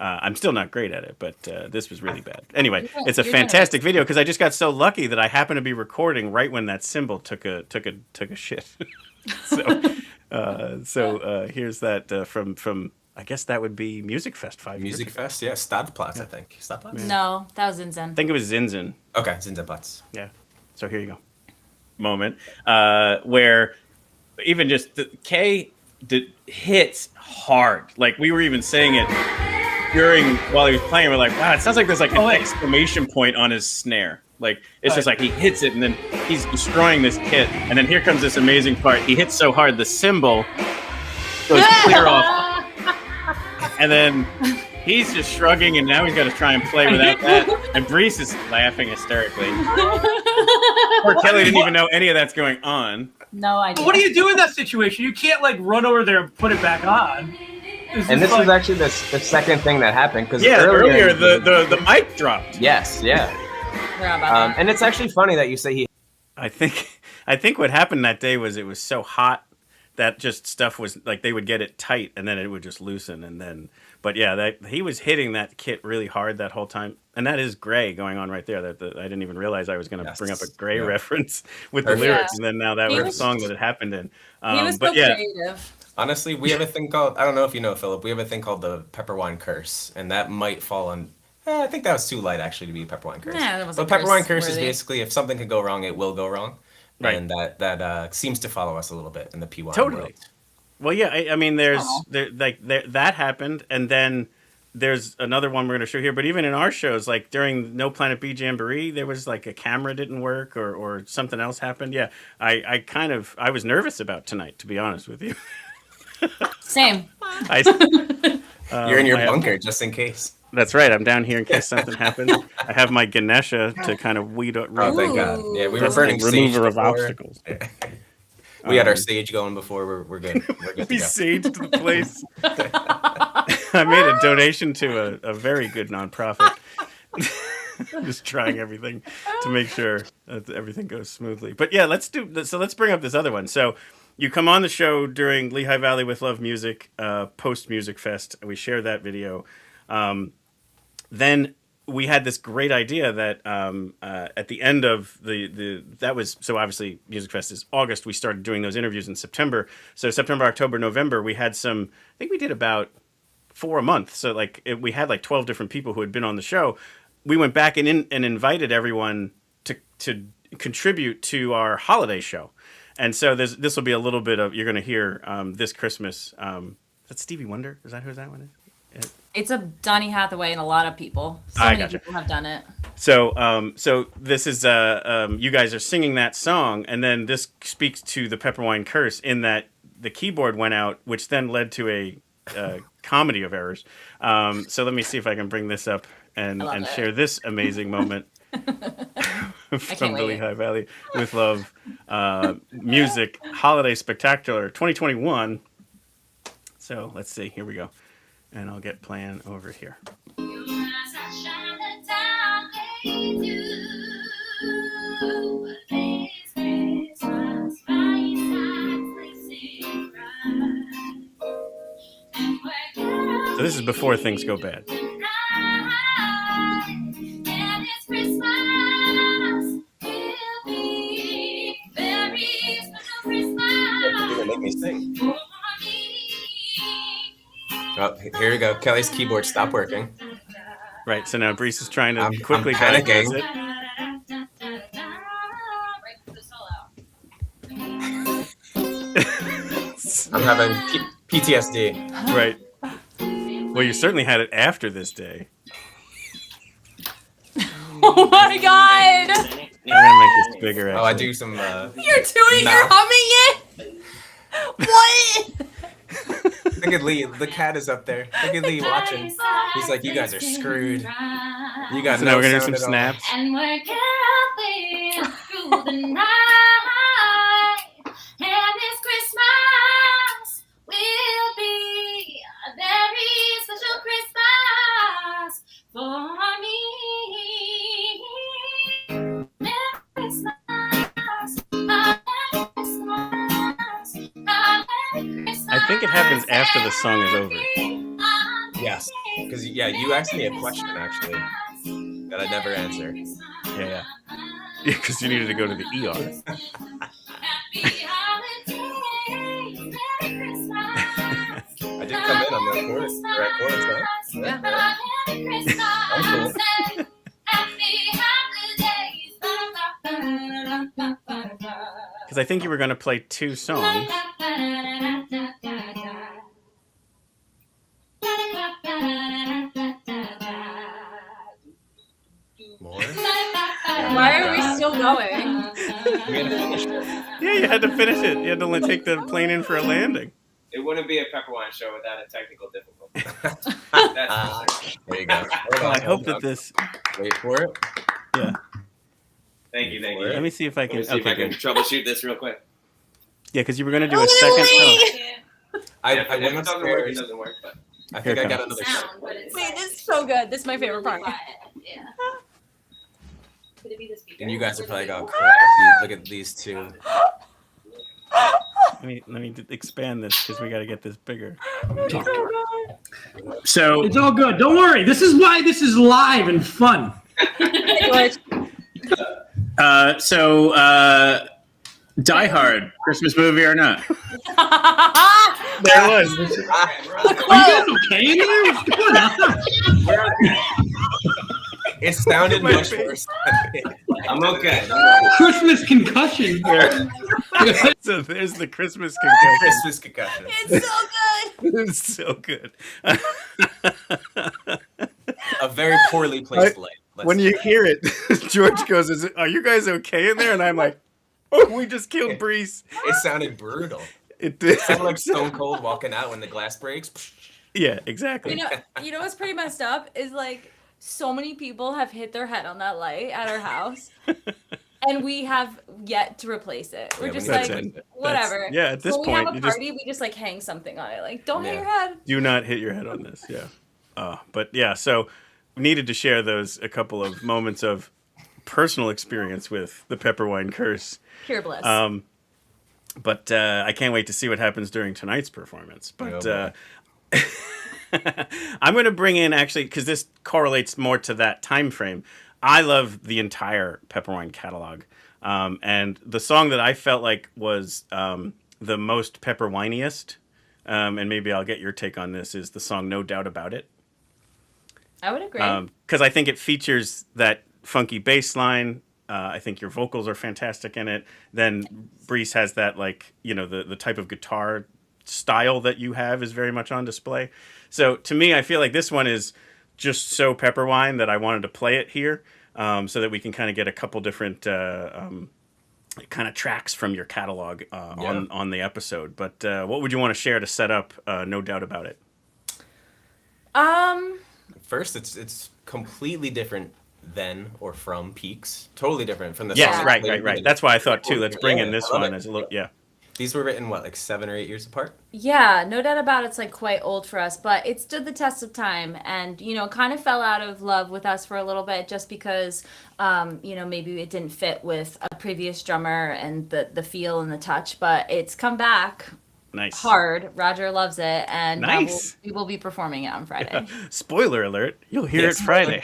I'm still not great at it, but this was really bad. Anyway, it's a fantastic video because I just got so lucky that I happened to be recording right when that cymbal took a shit. so here's that from I guess that would be Musikfest 5 years ago. Musikfest, yeah, Stadtplatz, I think. Stadtplatz? Yeah. No, that was Zinzen. I think it was Zinzen. Okay, Zinzenplatz. Yeah. So here you go. Moment where even just Kay hits hard. Like we were even saying it while he was playing, we're like, wow, it sounds like there's like an exclamation point on his snare. Like it's just like he hits it and then he's destroying this kit. And then here comes this amazing part. He hits so hard the cymbal goes clear off. And then he's just shrugging and now he's got to try and play without that. And Brees is laughing hysterically. Poor Kelly didn't even know any of that's going on. No idea. What do you do in that situation? You can't like run over there and put it back on. And this was actually the second thing that happened because earlier the mic dropped. Yes, yeah. And it's actually funny that you say he. I think what happened that day was it was so hot that just stuff was like they would get it tight and then it would just loosen and then. But yeah, he was hitting that kit really hard that whole time, and that is Gray going on right there. I didn't even realize I was going to bring up a Gray reference with the lyrics, and then now that was the song that it happened in. He was so creative. Honestly, we have a thing called, I don't know if you know, Philip, we have a thing called the Pepperwine Curse, and that might fall on, I think that was too light actually to be Pepperwine Curse. Yeah, that was but Pepperwine Curse is basically if something could go wrong, it will go wrong. Right. And that seems to follow us a little bit in the PY world. Well, yeah, I mean, that happened, and then there's another one we're going to show here. But even in our shows, like during No Planet B Jamboree, there was like a camera didn't work or something else happened. Yeah, I was nervous about tonight, to be honest with you. Same. You're in your bunker just in case. That's right. I'm down here in case something happens. I have my Ganesha to kind of weed out. Oh, thank God. Yeah, we were burning remover of obstacles. We had our sage going before. We're good. We're good. We saged the place. I made a donation to a very good nonprofit. just trying everything to make sure that everything goes smoothly. But yeah, let's bring up this other one. So you come on the show during Lehigh Valley with Love Music, post Musikfest, and we share that video. Then we had this great idea that at the end of that was, so obviously Musikfest is August. We started doing those interviews in September. So September, October, November, we had I think we did about 4 a month. So we had like 12 different people who had been on the show. We went back and invited everyone to contribute to our holiday show. And so this will be a little bit of, you're going to hear this Christmas. That's Stevie Wonder? Is that who that one is? It's a Donny Hathaway and a lot of people. So many people have done it. So this is you guys are singing that song, and then this speaks to the Pepperwine curse in that the keyboard went out, which then led to a comedy of errors. So let me see if I can bring this up and share this amazing moment from the Lehigh Valley with Love Music Holiday Spectacular 2021. So let's see. Here we go. And I'll get playing over here. So this is before things go bad. Make me sing. Oh, here we go. Kelly's keyboard stopped working. Right, so now Brees is trying to quickly panicking. it. I'm having PTSD. Right. Well, you certainly had it after this day. Oh my god! I'm gonna make this bigger. Actually. Oh, I do some. You're humming it. What? Look at Lee. The cat is up there. Look at Lee watching. He's like, "You guys are screwed. You got." So now we're gonna do some snaps. And we're camping through the night, and this Christmas will be a very special Christmas for me. I think it happens after the song is over. Yes, because you asked me a question actually that I never answered. Yeah, because you needed to go to the ER. I did come in on the right chorus, Because I think you were going to play 2 songs. More? Why are we still going? Yeah, you had to finish it. You had to take the plane in for a landing. It wouldn't be a Pepperwine show without a technical difficulty. There you go. I hope that this. Wait for it. Yeah. Thank you. Let me see if I can. Let me see if I can troubleshoot this real quick. Yeah, because you were going to do a second song. I if went it doesn't work, upstairs. it doesn't work. But I think Here I got comes. another sound. Wait, this is so good. This is my favorite part. Yeah. Could it be the speaker? And you guys are probably going, crap, look at these two. Let me expand this because we got to get this bigger. So it's all good. Don't worry. This is why this is live and fun. Die Hard, Christmas movie or not? There it was. Are you guys okay in there? What's going on? It sounded much worse. I'm okay. Christmas concussion. So there's the Christmas concussion. Christmas concussion. It's so good. It's so good. A very poorly placed light. When you hear it, George goes, "Are you guys okay in there?" And I'm like, "Oh, we just killed Brees." It sounded brutal. It did. It sounded like Stone Cold walking out when the glass breaks. Yeah, exactly. You know what's pretty messed up is like so many people have hit their head on that light at our house, and we have yet to replace it. We're just like, whatever. At this when point, we have a party, we just like hang something on it. Like, don't hit your head. Do not hit your head on this. Yeah. But yeah, so needed to share a couple of moments of personal experience with the Pepperwine curse. Pure bliss. But I can't wait to see what happens during tonight's performance. But I'm going to bring in, actually, because this correlates more to that time frame. I love the entire Pepperwine catalog. And the song that I felt like was the most Pepperwiniest, and maybe I'll get your take on this, is the song No Doubt About It. I would agree. Because I think it features that funky bass line. I think your vocals are fantastic in it. Then Brees has that, like, you know, the type of guitar style that you have is very much on display. So to me, I feel like this one is just so Pepperwine that I wanted to play it here, so that we can kind of get a couple different kind of tracks from your catalog on the episode. But what would you want to share to set up No Doubt About It? First, it's completely different than or from Peaks. Totally different from the Yes, song. right. That's why I thought too. Let's bring in this one as a little These were written like 7 or 8 years apart? Yeah, No Doubt About It's like quite old for us, but it stood the test of time and, you know, kind of fell out of love with us for a little bit just because, you know, maybe it didn't fit with a previous drummer and the feel and the touch, but it's come back hard. Roger loves it, and we will be performing it on Friday. Spoiler alert, you'll hear it Friday.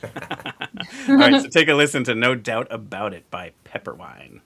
All right, so take a listen to No Doubt About It by Pepperwine.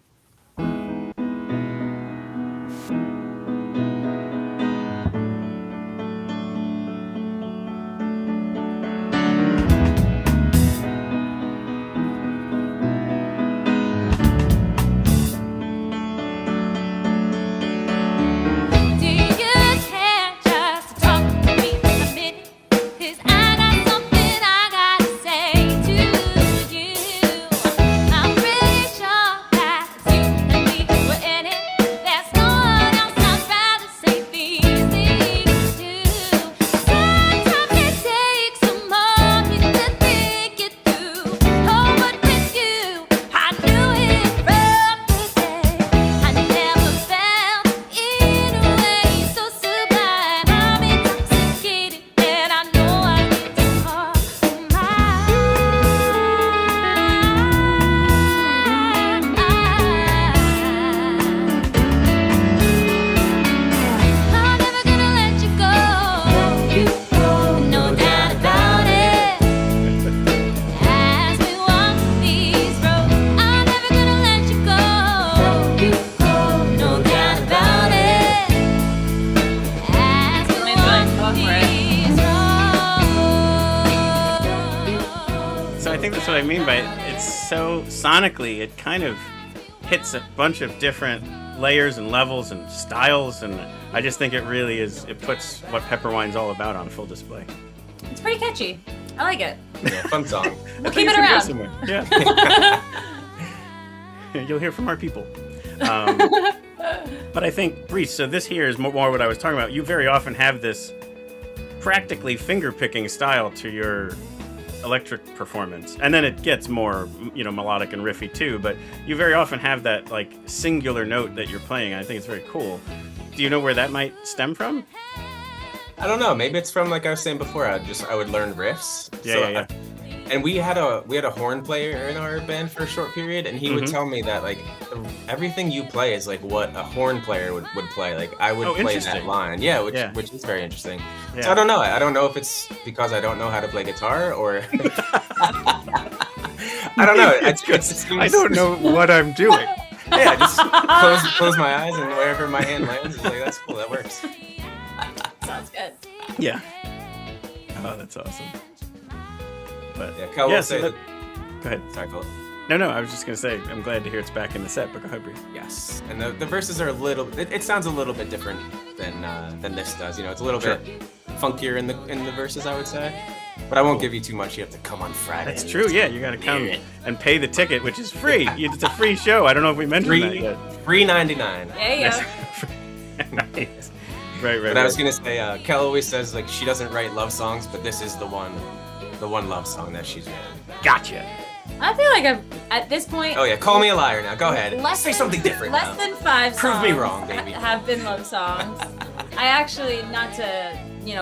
What I mean by it. It's so sonically, it kind of hits a bunch of different layers and levels and styles, and I just think it really is. It puts what Pepperwine's all about on full display. It's pretty catchy. I like it. Yeah, fun song. We'll keep it around. Yeah. You'll hear from our people. But I think, Brees, so this here is more what I was talking about. You very often have this practically finger-picking style to your electric performance, and then it gets more, you know, melodic and riffy too, but you very often have that like singular note that you're playing. I think it's very cool. Do you know where that might stem from? I don't know. Maybe it's from, like I was saying before, I would learn riffs. Yeah. And we had a horn player in our band for a short period, and he would tell me that like everything you play is like what a horn player would play. Like I would play that line. Yeah, which is very interesting. Yeah. So I don't know. I don't know if it's because I don't know how to play guitar or I don't know. I don't know what I'm doing. Yeah, just close my eyes and wherever my hand lands, it's like that's cool. That works. Sounds good. Yeah. Oh, that's awesome. But yeah, Kel will say go ahead. Sorry, Philip. No, I was just gonna say I'm glad to hear it's back in the set, but go ahead, Brees. Yes, and the verses are a little. It sounds a little bit different than this does. You know, it's a little bit funkier in the verses, I would say. But I won't give you too much. You have to come on Friday. That's true. Yeah, you gotta come and pay the ticket, which is free. It's a free show. I don't know if we mentioned that yet. $3.99. There you go. Nice. Right. But I was gonna say, Kel always says like she doesn't write love songs, but this is the one love song that she's written. Gotcha. I feel like at this point. Oh yeah, call me a liar now. Go ahead. Say something different. Less than 5 songs. Prove me wrong, baby. Have been love songs. I actually, not to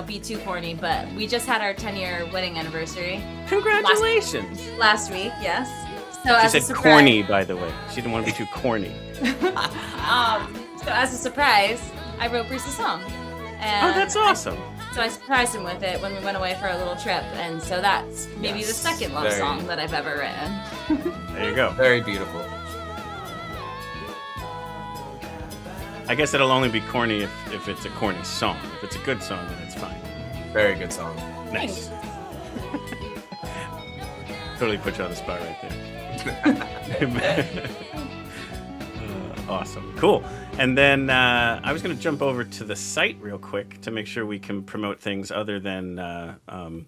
be too corny, but we just had our 10-year wedding anniversary. Congratulations! Last week, yes. So She as a said surprise, corny, by the way. She didn't want to be too corny. So as a surprise, I wrote Bruce a song. And That's awesome. So I surprised him with it when we went away for a little trip, and so that's maybe the second love song that I've ever written. There you go. Very beautiful. I guess it'll only be corny if it's a corny song. If it's a good song, then it's fine. Very good song. Nice. Totally put you on the spot right there. Awesome. Cool. And then I was going to jump over to the site real quick to make sure we can promote things other than the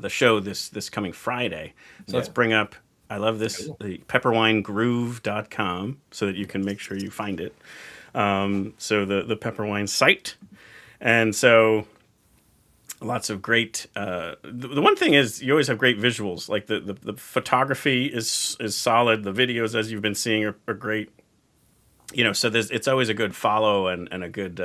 show this coming Friday. So let's bring up, I love this, the pepperwinegroove.com so that you can make sure you find it. So the Pepperwine site. And so lots of great, the one thing is you always have great visuals. Like the photography is solid. The videos, as you've been seeing, are great. So it's always a good follow and a good,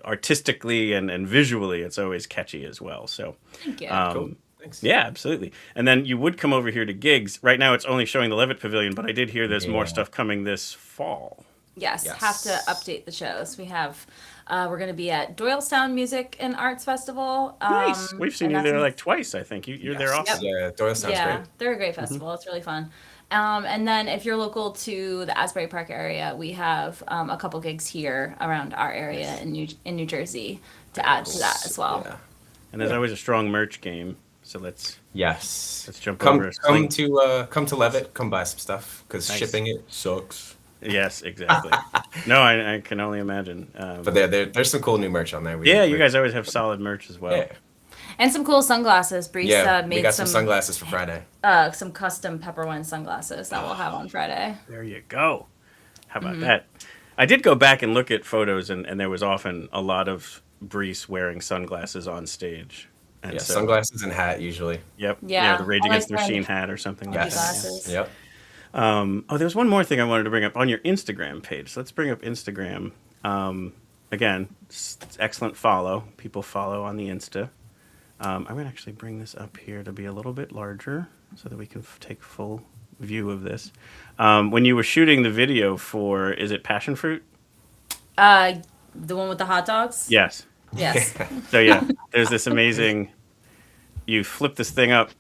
artistically and visually, it's always catchy as well. So, Thank you. Cool. Thanks. Yeah, absolutely. And then you would come over here to gigs. Right now it's only showing the Levitt Pavilion, but I did hear there's more stuff coming this fall. Yes, have to update the shows. We have, we're going to be at Doylestown Music and Arts Festival. Nice. We've seen you there like twice, I think. You're there often. Yeah, Doylestown's great. They're a great festival. It's really fun. And then if you're local to the Asbury Park area, we have a couple gigs here around our area in New Jersey to add to that as well. Yeah. And there's always a strong merch game. So let's jump over. Come to Levitt. Come buy some stuff because shipping it sucks. Yes, exactly. No, I can only imagine. But there's some cool new merch on there. You guys always have solid merch as well. Yeah. And some cool sunglasses. Brees made we got some sunglasses for Friday. Some custom Pepperwine sunglasses that we'll have on Friday. There you go. How about that? I did go back and look at photos, and there was often a lot of Brees wearing sunglasses on stage. And so, sunglasses and hat usually. Yep. Yeah. The Rage Against the Machine hat or something like that. Glasses. Yep. There's one more thing I wanted to bring up on your Instagram page. Let's bring up Instagram. Again, it's excellent follow. People follow on the Insta. I'm going to actually bring this up here to be a little bit larger so that we can take full view of this. When you were shooting the video for, is it Passion Fruit? The one with the hot dogs? Yes. Yes. So there's this amazing, you flip this thing up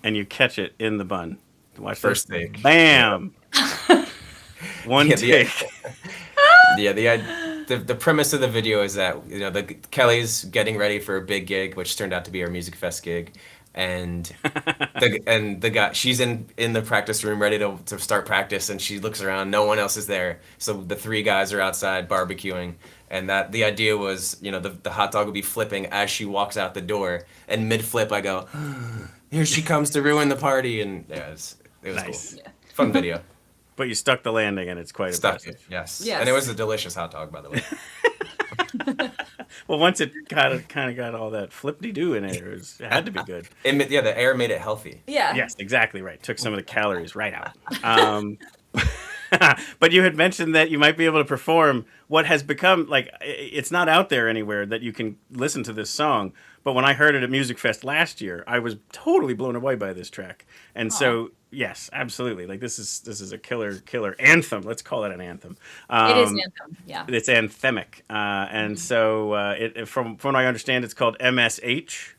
and you catch it in the bun. Watch First this. take. Bam! One take. The premise of the video is that the Kelly's getting ready for a big gig, which turned out to be our Musikfest gig, and the guy, she's in the practice room ready to start practice, and she looks around, no one else is there, so the three guys are outside barbecuing, and that the idea was the hot dog would be flipping as she walks out the door, and mid flip I go, here she comes to ruin the party, and it was nice. Cool. Yeah. Fun video. But you stuck the landing, and it's quite impressive. Yes. And it was a delicious hot dog, by the way. Well, once it kind of got all that flip-de-doo in it, it had to be good. The air made it healthy. Yeah. Yes, exactly right. Took some of the calories right out. But you had mentioned that you might be able to perform what has become, it's not out there anywhere that you can listen to this song. But when I heard it at Musikfest last year, I was totally blown away by this track. And so, yes, absolutely. This is a killer anthem. Let's call it an anthem. It is an anthem, yeah. It's anthemic. And so, from what I understand, it's called MSH.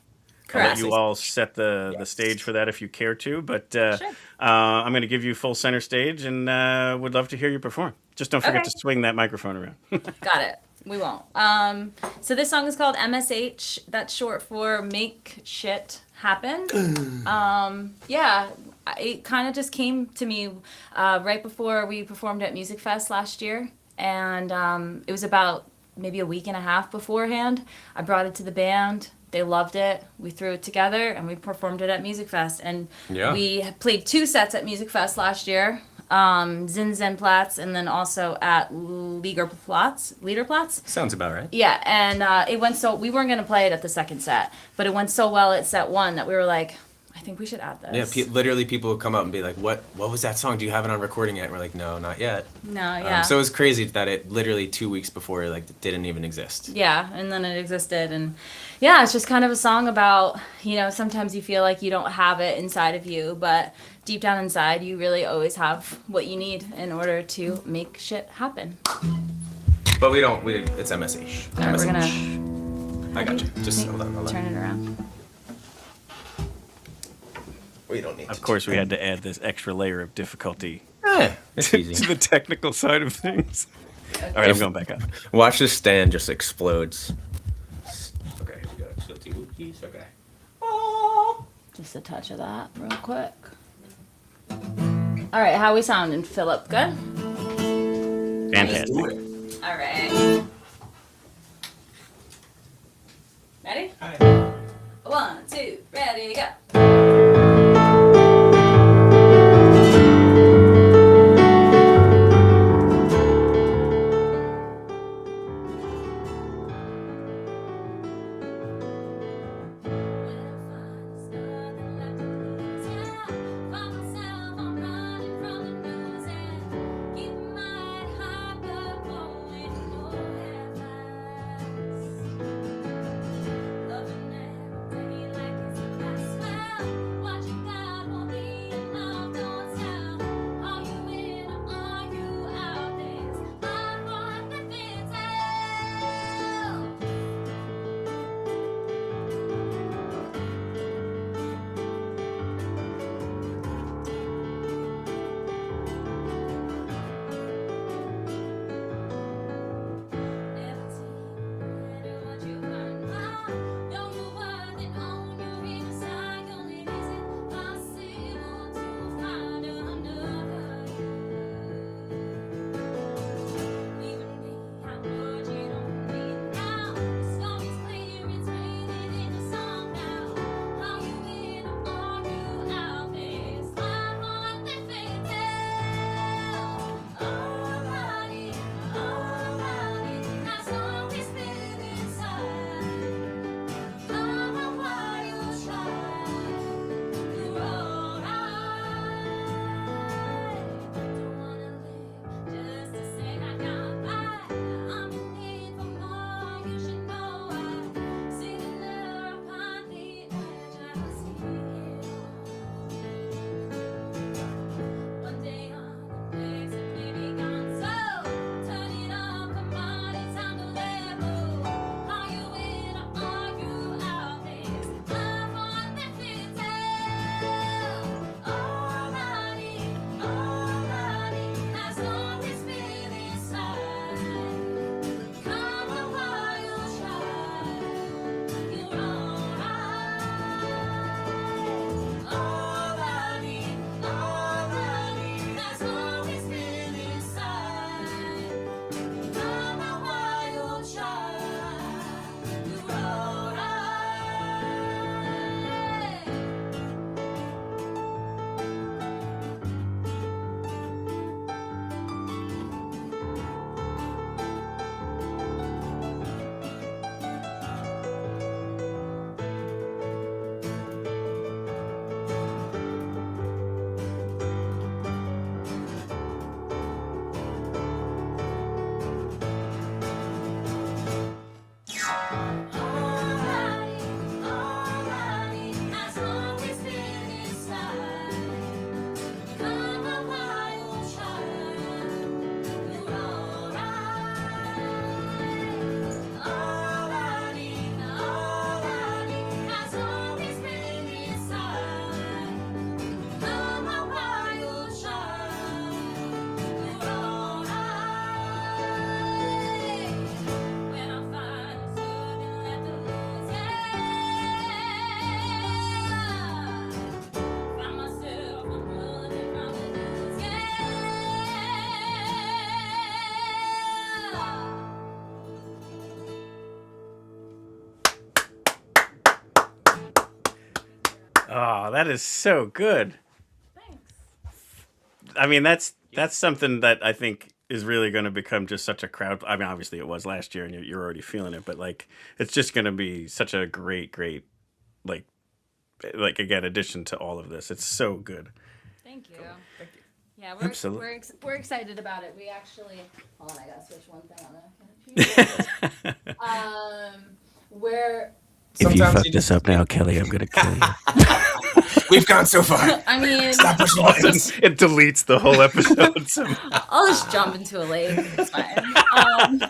Correct. I'll let you all set the stage for that if you care to. But Sure. I'm going to give you full center stage and would love to hear you perform. Just don't forget to swing that microphone around. Got it. We won't. So this song is called MSH. That's short for Make Shit Happen. It kind of just came to me right before we performed at Musikfest last year. And it was about maybe a week and a half beforehand. I brought it to the band. They loved it. We threw it together and we performed it at Musikfest. And we played 2 sets at Musikfest last year. Zinzenplatz and then also at Liederplatz. Sounds about right. Yeah, and it went so, we weren't going to play it at the second set, but it went so well at set 1 that we were like, I think we should add this. Yeah, literally people would come up and be like, what was that song? Do you have it on recording yet? And we're like, no, not yet. No, yeah. So it was crazy that it literally 2 weeks before like didn't even exist. Yeah, and then it existed, and yeah, it's just kind of a song about, sometimes you feel like you don't have it inside of you, but deep down inside, you really always have what you need in order to make shit happen. But it's MSH. All right, we're gonna... I got you. Just hold on. Turn it around. We don't need Of course, we had to add this extra layer of difficulty it's easy. to the technical side of things. All right, I'm going back up. Watch this stand just explodes. Okay, here we go. So 2 keys. Okay. Just a touch of that real quick. All right, how we sounding, Philip? Good? Fantastic. All right. Ready? Hi. 1, 2, ready, go. Oh, that is so good. Thanks. I mean, that's something that I think is really going to become just such a crowd. I mean, obviously it was last year, and you're already feeling it, but like, it's just going to be such a great, like, like again addition to all of this. It's so good. Thank you. Yeah, Absolutely. we're excited about it. We actually hold on, I gotta switch one thing on the where If you Sometimes fuck you this up now, Kelly, I'm gonna kill you. We've gone so far. I mean, Stop pushing buttons. It deletes the whole episode. I'll just jump into a lake. It's fine.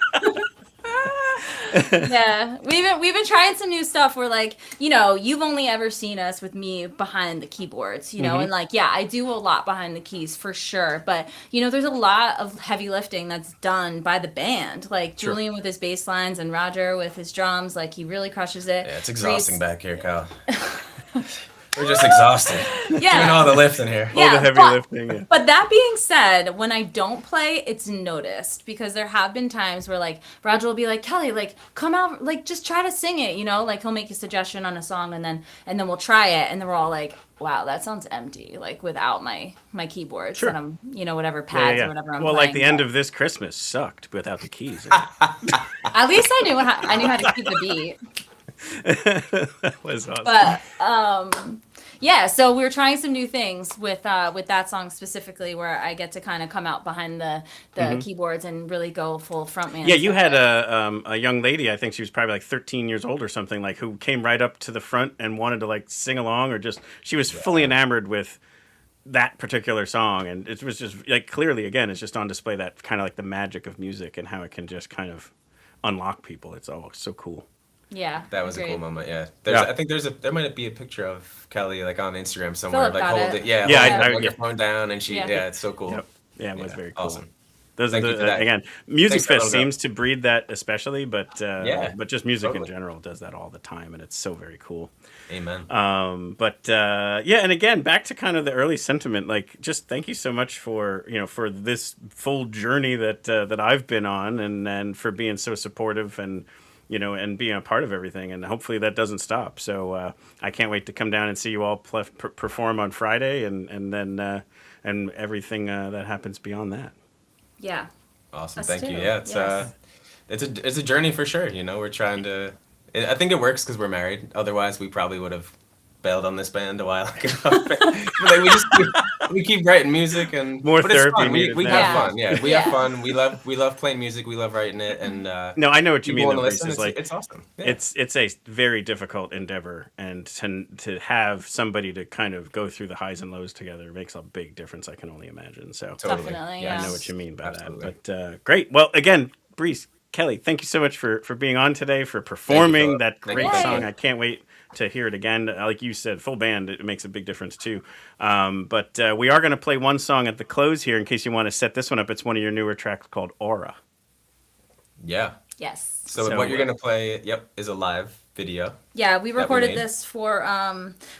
Yeah, we've been trying some new stuff where, like, you know, you've only ever seen us with me behind the keyboards, you know, and like, yeah, I do a lot behind the keys for sure, but you know, there's a lot of heavy lifting that's done by the band, like Julian with his bass lines and Roger with his drums, like he really crushes it. Yeah, it's exhausting back here, Kyle. We're just exhausted. Yeah. Doing all the lifting here. All the heavy lifting. Yeah. But that being said, when I don't play, it's noticed because there have been times where like Roger will be like, Kelly, like come out, like just try to sing it, you know, like he'll make a suggestion on a song and then we'll try it and then we're all like, wow, that sounds empty, like without my keyboards and I'm, you know, whatever pads or whatever I'm well, playing. like the end of This Christmas sucked without the keys. At least I knew how to keep the beat. That was awesome. But yeah, so we were trying some new things with that song specifically, where I get to kind of come out behind the keyboards and really go full frontman. Yeah, you had a young lady, I think she was probably like 13 years old or something, like who came right up to the front and wanted to like sing along, or just she was fully enamored with that particular song, and it was just like clearly again it's just on display that kind of like the magic of music and how it can just kind of unlock people. It's all so cool. Yeah, that was agreed. a cool moment. Yeah, I think there might be a picture of Kelly like on Instagram somewhere, Philip like got hold it. holding your phone down, and she it's so cool. Yep. Yeah, it was very cool. Awesome. Those are Thank you for that. again, Musikfest seems to breed that especially, but just music in general does that all the time, and it's so very cool. Amen. Yeah, and again, back to kind of the early sentiment, like just thank you so much for for this full journey that I've been on, and for being so supportive and and being a part of everything, and hopefully that doesn't stop. So I can't wait to come down and see you all perform on Friday, and then and everything that happens beyond that. Yeah. Awesome. Us Thank too. you. Yeah, it's it's a journey for sure. We're trying to. I think it works because we're married. Otherwise, we probably would have bailed on this band a while ago. But like, we keep writing music and more but therapy. It's fun. We have fun. Yeah, we have fun. We love playing music. We love writing it. And no, I know what you mean. Though, listen, it's like it's awesome. Yeah. It's a very difficult endeavor, and to have somebody to kind of go through the highs and lows together makes a big difference. I can only imagine. So totally. Definitely, I know what you mean by that. But great. Well, again, Breeze, Kelly, thank you so much for being on today, for performing that great song. I can't wait to hear it again. Like you said, full band, it makes a big difference too. But we are going to play one song at the close here in case you want to set this one up. It's one of your newer tracks called Aura. Yeah. Yes. So what you're going to play, is a live video. Yeah, we recorded this for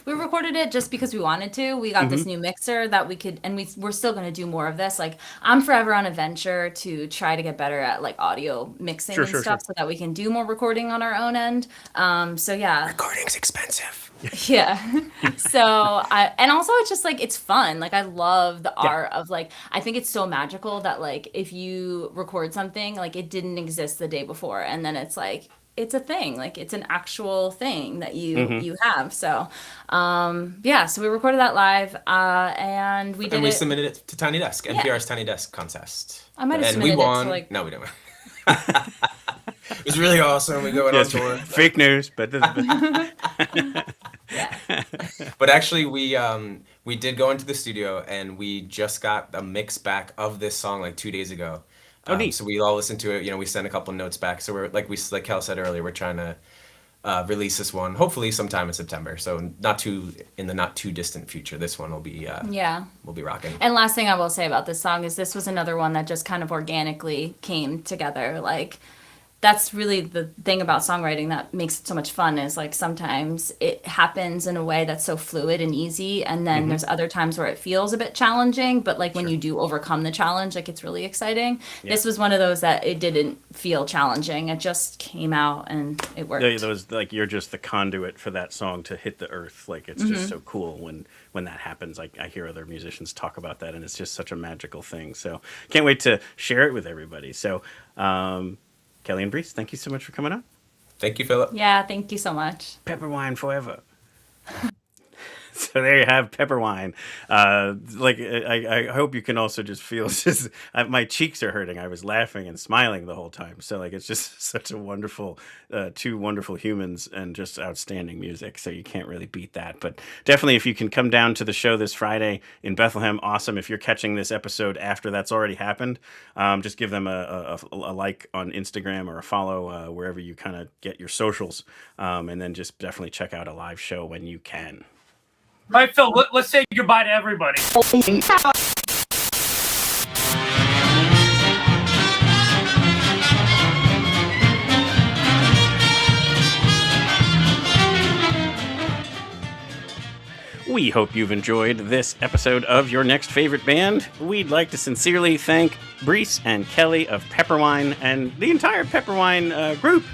we recorded it just because we wanted to. We got this new mixer that we could, and we're still going to do more of this. Like, I'm forever on a venture to try to get better at like audio mixing stuff so that we can do more recording on our own end. So yeah, recording's expensive. Yeah. So and also it's just like it's fun. Like I love the art of like I think it's so magical that like if you record something like it didn't exist the day before and then it's like it's a thing, like it's an actual thing that you have. So so we recorded that live and we submitted it to Tiny Desk, NPR's Tiny Desk contest. I might have and submitted we won. it to like No, we didn't. It was really awesome. We going on tour. Fake news, but but actually we did go into the studio and we just got a mix back of this song like 2 days ago. Neat. So we all listened to it. We sent a couple notes back. So we're like Kel said earlier, we're trying to release this one hopefully sometime in September. So in the not too distant future. This one will be we'll be rocking. And last thing I will say about this song is this was another one that just kind of organically came together. Like that's really the thing about songwriting that makes it so much fun is like sometimes it happens in a way that's so fluid and easy and then there's other times where it feels a bit challenging but like when you do overcome the challenge like it's really exciting. This was one of those that it didn't feel challenging, it just came out and it worked. Those like you're just the conduit for that song to hit the earth. Like it's just so cool when that happens. Like I hear other musicians talk about that and it's just such a magical thing. So can't wait to share it with everybody. So Kelly and Breeze, thank you so much for coming on. Thank you, Philip. Yeah, thank you so much. Pepperwine forever. So there you have Pepperwine. I hope you can also just feel just my cheeks are hurting. I was laughing and smiling the whole time. So like it's just such a wonderful, two wonderful humans and just outstanding music. So you can't really beat that. But definitely, if you can come down to the show this Friday in Bethlehem, awesome. If you're catching this episode after that's already happened, just give them a like on Instagram or a follow wherever you kind of get your socials, and then just definitely check out a live show when you can. All right, Phil, let's say goodbye to everybody. We hope you've enjoyed this episode of Your Next Favorite Band. We'd like to sincerely thank Brees and Kelly of Pepperwine and the entire Pepperwine group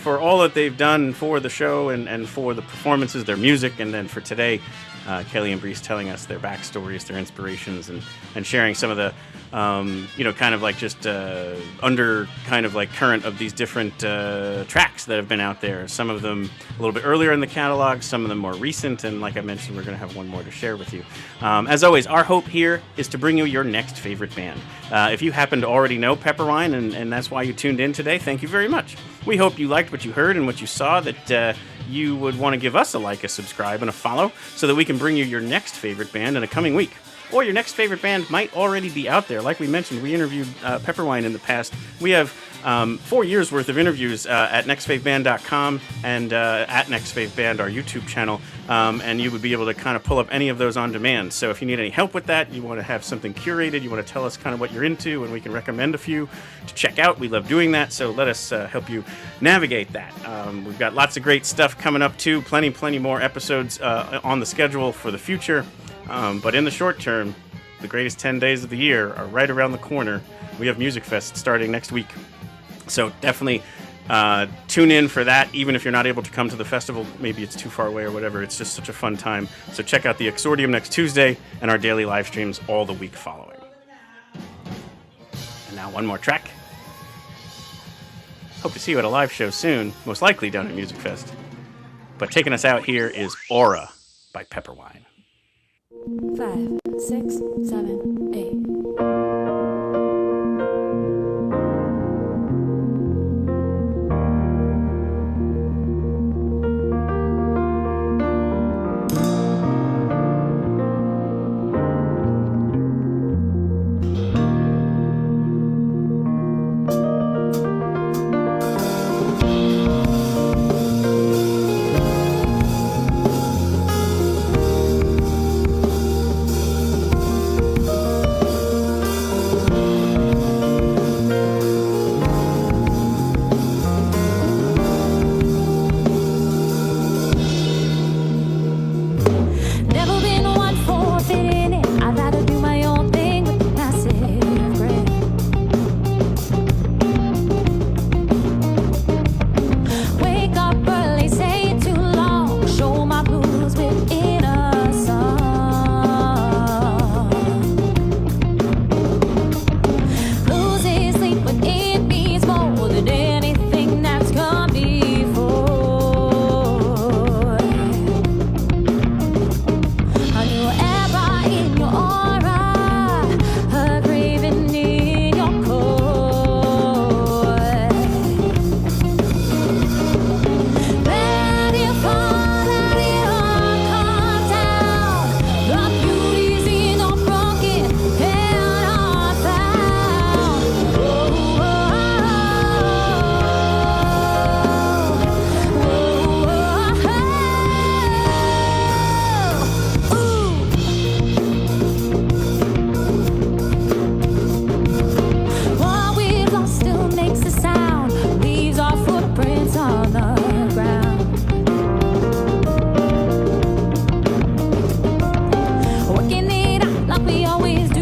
for all that they've done for the show and for the performances, their music, and then for today, Kelly and Brees telling us their backstories, their inspirations, and sharing some of the, kind of like just under kind of like current of these different tracks that have been out there. Some of them a little bit earlier in the catalog, some of them more recent, and like I mentioned, we're going to have one more to share with you. As always, our hope here is to bring you your next favorite band. If you happen to already know Pepperwine and that's why you tuned in today, thank you very much. We hope you liked what you heard and what you saw, that you would want to give us a like, a subscribe, and a follow so that we can bring you your next favorite band in a coming week. Or your next favorite band might already be out there. Like we mentioned, we interviewed Pepperwine in the past. We have 4 years worth of interviews at nextfavband.com and at NextFavBand, our YouTube channel, and you would be able to kind of pull up any of those on demand. So if you need any help with that, you want to have something curated, you want to tell us kind of what you're into, and we can recommend a few to check out. We love doing that, so let us help you navigate that. We've got lots of great stuff coming up too, plenty more episodes on the schedule for the future. But in the short term, the greatest 10 days of the year are right around the corner. We have Musikfest starting next week. So definitely tune in for that, even if you're not able to come to the festival. Maybe it's too far away or whatever. It's just such a fun time. So check out the Exordium next Tuesday and our daily live streams all the week following. And now one more track. Hope to see you at a live show soon, most likely down at Musikfest. But taking us out here is Aura by Pepperwine. 5, 6, 7, 8. Working it out like we always do.